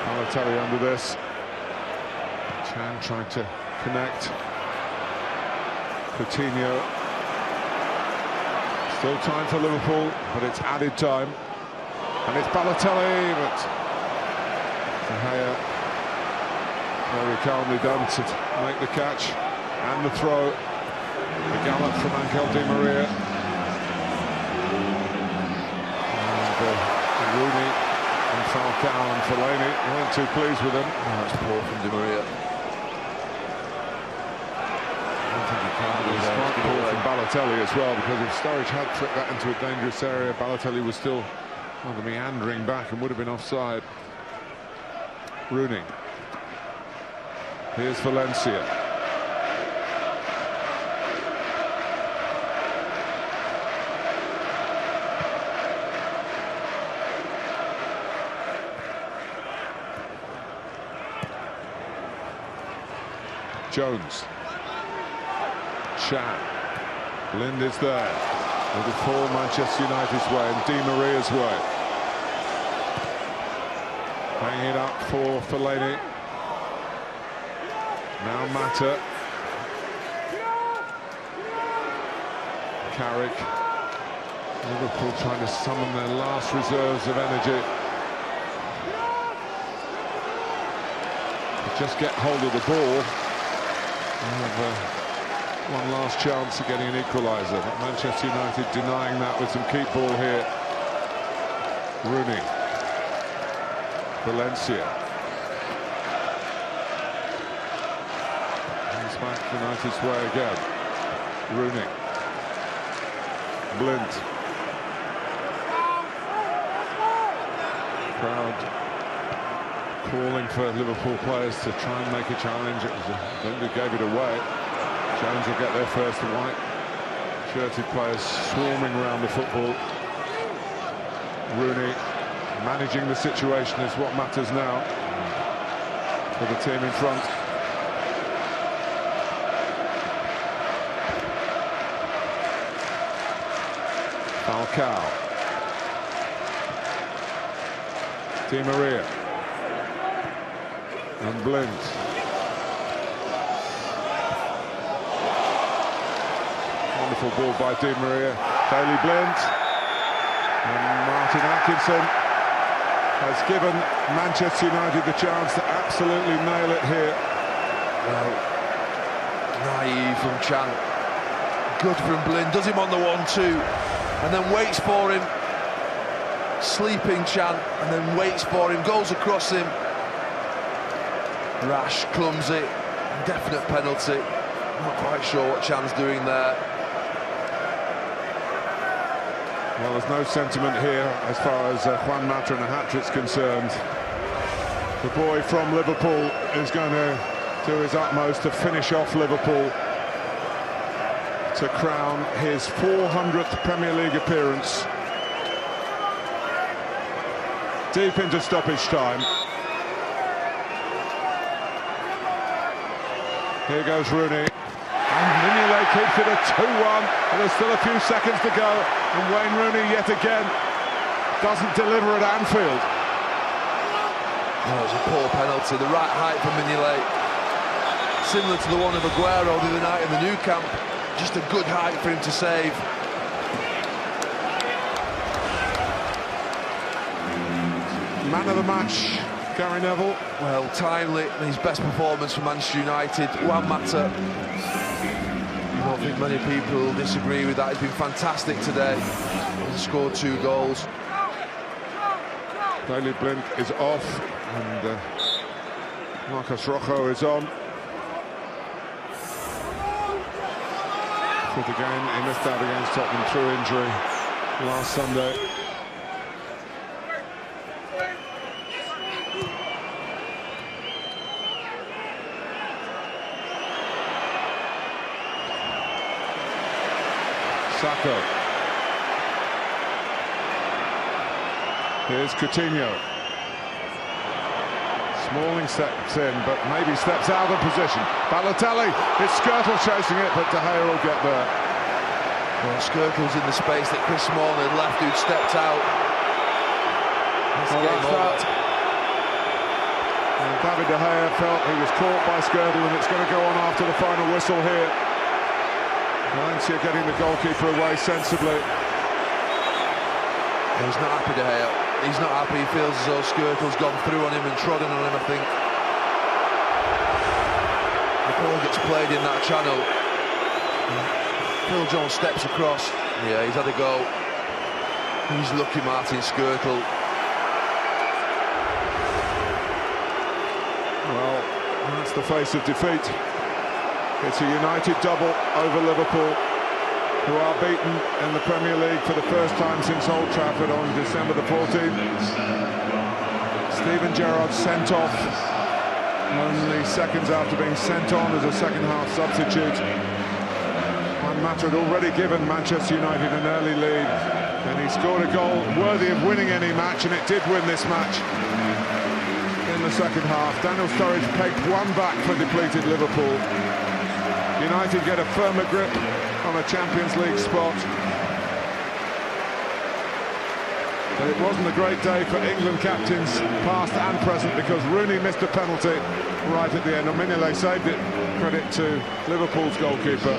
Balotelli under this. Chan trying to connect. Coutinho. Still time for Liverpool, but it's added time. And it's Balotelli, but De Gea very calmly done to make the catch and the throw. The gallop from Angel Di Maria. And Rooney and Falcao and Fellaini weren't too pleased with him. Oh, that's poor from Di Maria. From Balotelli as well, because if Sturridge had flicked that into a dangerous area, Balotelli was still meandering back and would have been offside. Rooney. Here's Valencia. Jones. Chan. Blind is there. With it fall Manchester United's way and Di Maria's way. Hanging it up for Fellaini. Now Mata. Carrick. Liverpool trying to summon their last reserves of energy. Just get hold of the ball. They have one last chance of getting an equaliser, but Manchester United denying that with some keep ball here. Rooney. Valencia. He's back United's way again. Rooney. Blind. Crowd calling for Liverpool players to try and make a challenge. It was Blind who gave it away. Jones will get there first. The white-shirted players swarming around the football. Rooney managing the situation is what matters now for the team in front. Falcao. Di Maria. And Blind. Wonderful ball by Di Maria. Daley Blind. And Martin Atkinson has given Manchester United the chance to absolutely nail it here. Well, naive from Chan. Good from Blind. Does him on the 1-2. And then waits for him. Sleeping Chan. And then waits for him. Goes across him. Rash, clumsy, definite penalty. Not quite sure what Chan's doing there. Well, there's no sentiment here as far as Juan Mata and a hat-trick's concerned. The boy from Liverpool is going to do his utmost to finish off Liverpool to crown his 400th Premier League appearance. Deep into stoppage time. Here goes Rooney, and Mignolet keeps it at 2-1, and there's still a few seconds to go, and Wayne Rooney yet again doesn't deliver at Anfield. Oh, it's a poor penalty, the right height for Mignolet. Similar to the one of Aguero the other night in the Nou Camp, just a good height for him to save. Man of the match, Gary Neville. Well, timely, his best performance for Manchester United. Juan Mata, I don't think many people will disagree with that. He's been fantastic today. He's scored 2 goals. Daley Blind is off, and Marcos Rojo is on. For the game, he missed out against Tottenham through injury last Sunday. Sacco. Here's Coutinho. Smalling steps in, but maybe steps out of position. Balotelli, it's Skirtle chasing it, but De Gea will get there. Well, Skirtle's in the space that Chris Smalling had left, who'd stepped out. Well, that's that. And David De Gea felt he was caught by Skirtle, and it's going to go on after the final whistle here. Valencia getting the goalkeeper away sensibly. He's not happy, De Gea. He's not happy. He feels as though Skirtle's gone through on him and trodden on him, I think. The ball gets played in that channel. Phil Jones steps across. Yeah, he's had a go. He's lucky, Martin Skirtle. Well, that's the face of defeat. It's a United double over Liverpool, who are beaten in the Premier League for the first time since Old Trafford on December the 14th. Steven Gerrard sent off only seconds after being sent on as a second-half substitute. Juan Mata had already given Manchester United an early lead, and he scored a goal worthy of winning any match, and it did win this match in the second half. Daniel Sturridge pegged one back for depleted Liverpool. United get a firmer grip on a Champions League spot. But it wasn't a great day for England captains, past and present, because Rooney missed a penalty right at the end. Mignolet saved it, credit to Liverpool's goalkeeper.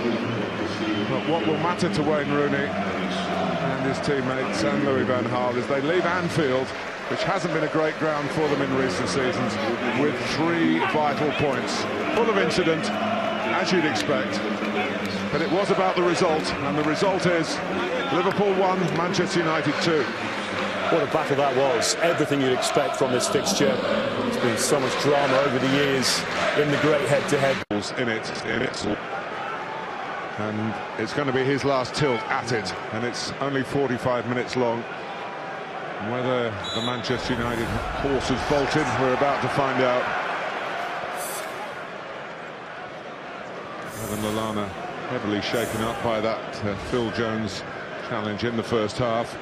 But what will matter to Wayne Rooney and his teammates and Louis van Gaal is they leave Anfield, which hasn't been a great ground for them in recent seasons, with 3 vital points. Full of incident, as you'd expect. But it was about the result, and the result is Liverpool 1, Manchester United 2. What a battle that was. Everything you'd expect from this fixture. There's been so much drama over the years in the great head-to-head. In it. And it's going to be his last tilt at it, and it's only 45 minutes long. Whether the Manchester United horse has bolted, we're about to find out. Evan Lallana heavily shaken up by that Phil Jones challenge in the first half.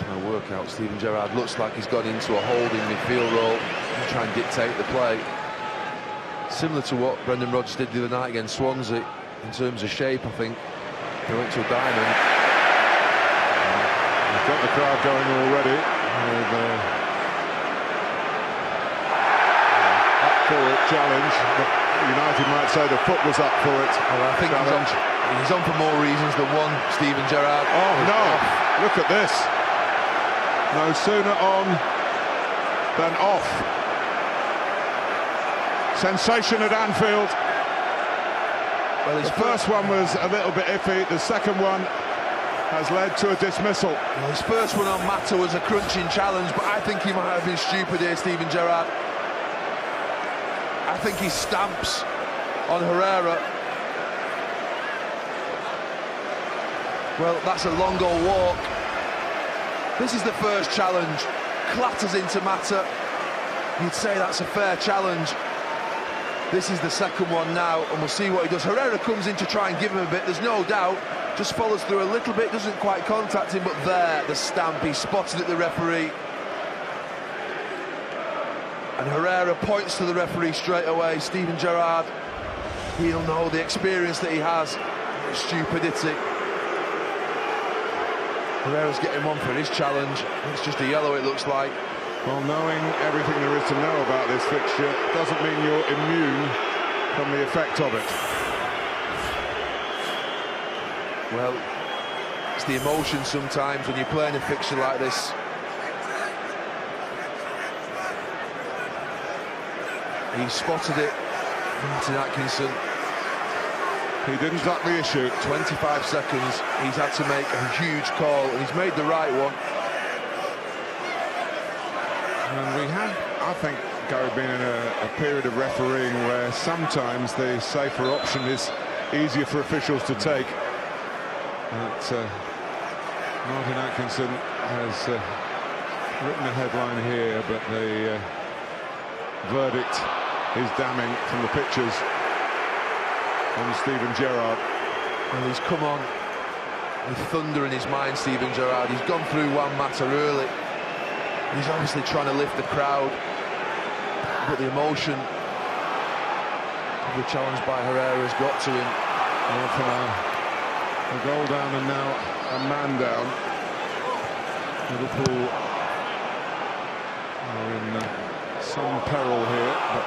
No workout. Steven Gerrard looks like he's gone into a holding midfield role to try and dictate the play. Similar to what Brendan Rodgers did the other night against Swansea in terms of shape, I think. They went to a diamond. He's got the crowd going already. With up for it challenge. But United might say the foot was up for it. Well, I think he's on for more reasons than one, Steven Gerrard. Oh no, look at this. No sooner on than off. Sensation at Anfield. Well, the first one was a little bit iffy. The second one has led to a dismissal. Well, his first one on Mata was a crunching challenge, but I think he might have been stupid here, Steven Gerrard. I think he stamps on Herrera. Well, that's a long goal walk. This is the first challenge. Clatters into Mata. You'd say that's a fair challenge. This is the second one now, and we'll see what he does. Herrera comes in to try and give him a bit, there's no doubt. Just follows through a little bit, doesn't quite contact him, but there, the stamp, he spotted at the referee. And Herrera points to the referee straight away. Steven Gerrard, he'll know the experience that he has. Stupidity. Herrera's getting one for his challenge. It's just a yellow, it looks like. Well, knowing everything there is to know about this fixture doesn't mean you're immune from the effect of it. Well, it's the emotion sometimes when you're playing a fixture like this. He spotted it, Martin Atkinson. He didn't duck the issue. 25 seconds, he's had to make a huge call, and he's made the right one. And we have, I think, Gary, been in a period of refereeing where sometimes the safer option is easier for officials to take. But Martin Atkinson has written a headline here, but the verdict is damning from the pictures on Steven Gerrard. Well, he's come on with thunder in his mind, Steven Gerrard. He's gone through Juan Mata early. He's obviously trying to lift the crowd, but the emotion of the challenge by Herrera has got to him. Well, from a goal down and now a man down. Liverpool are in some peril here, but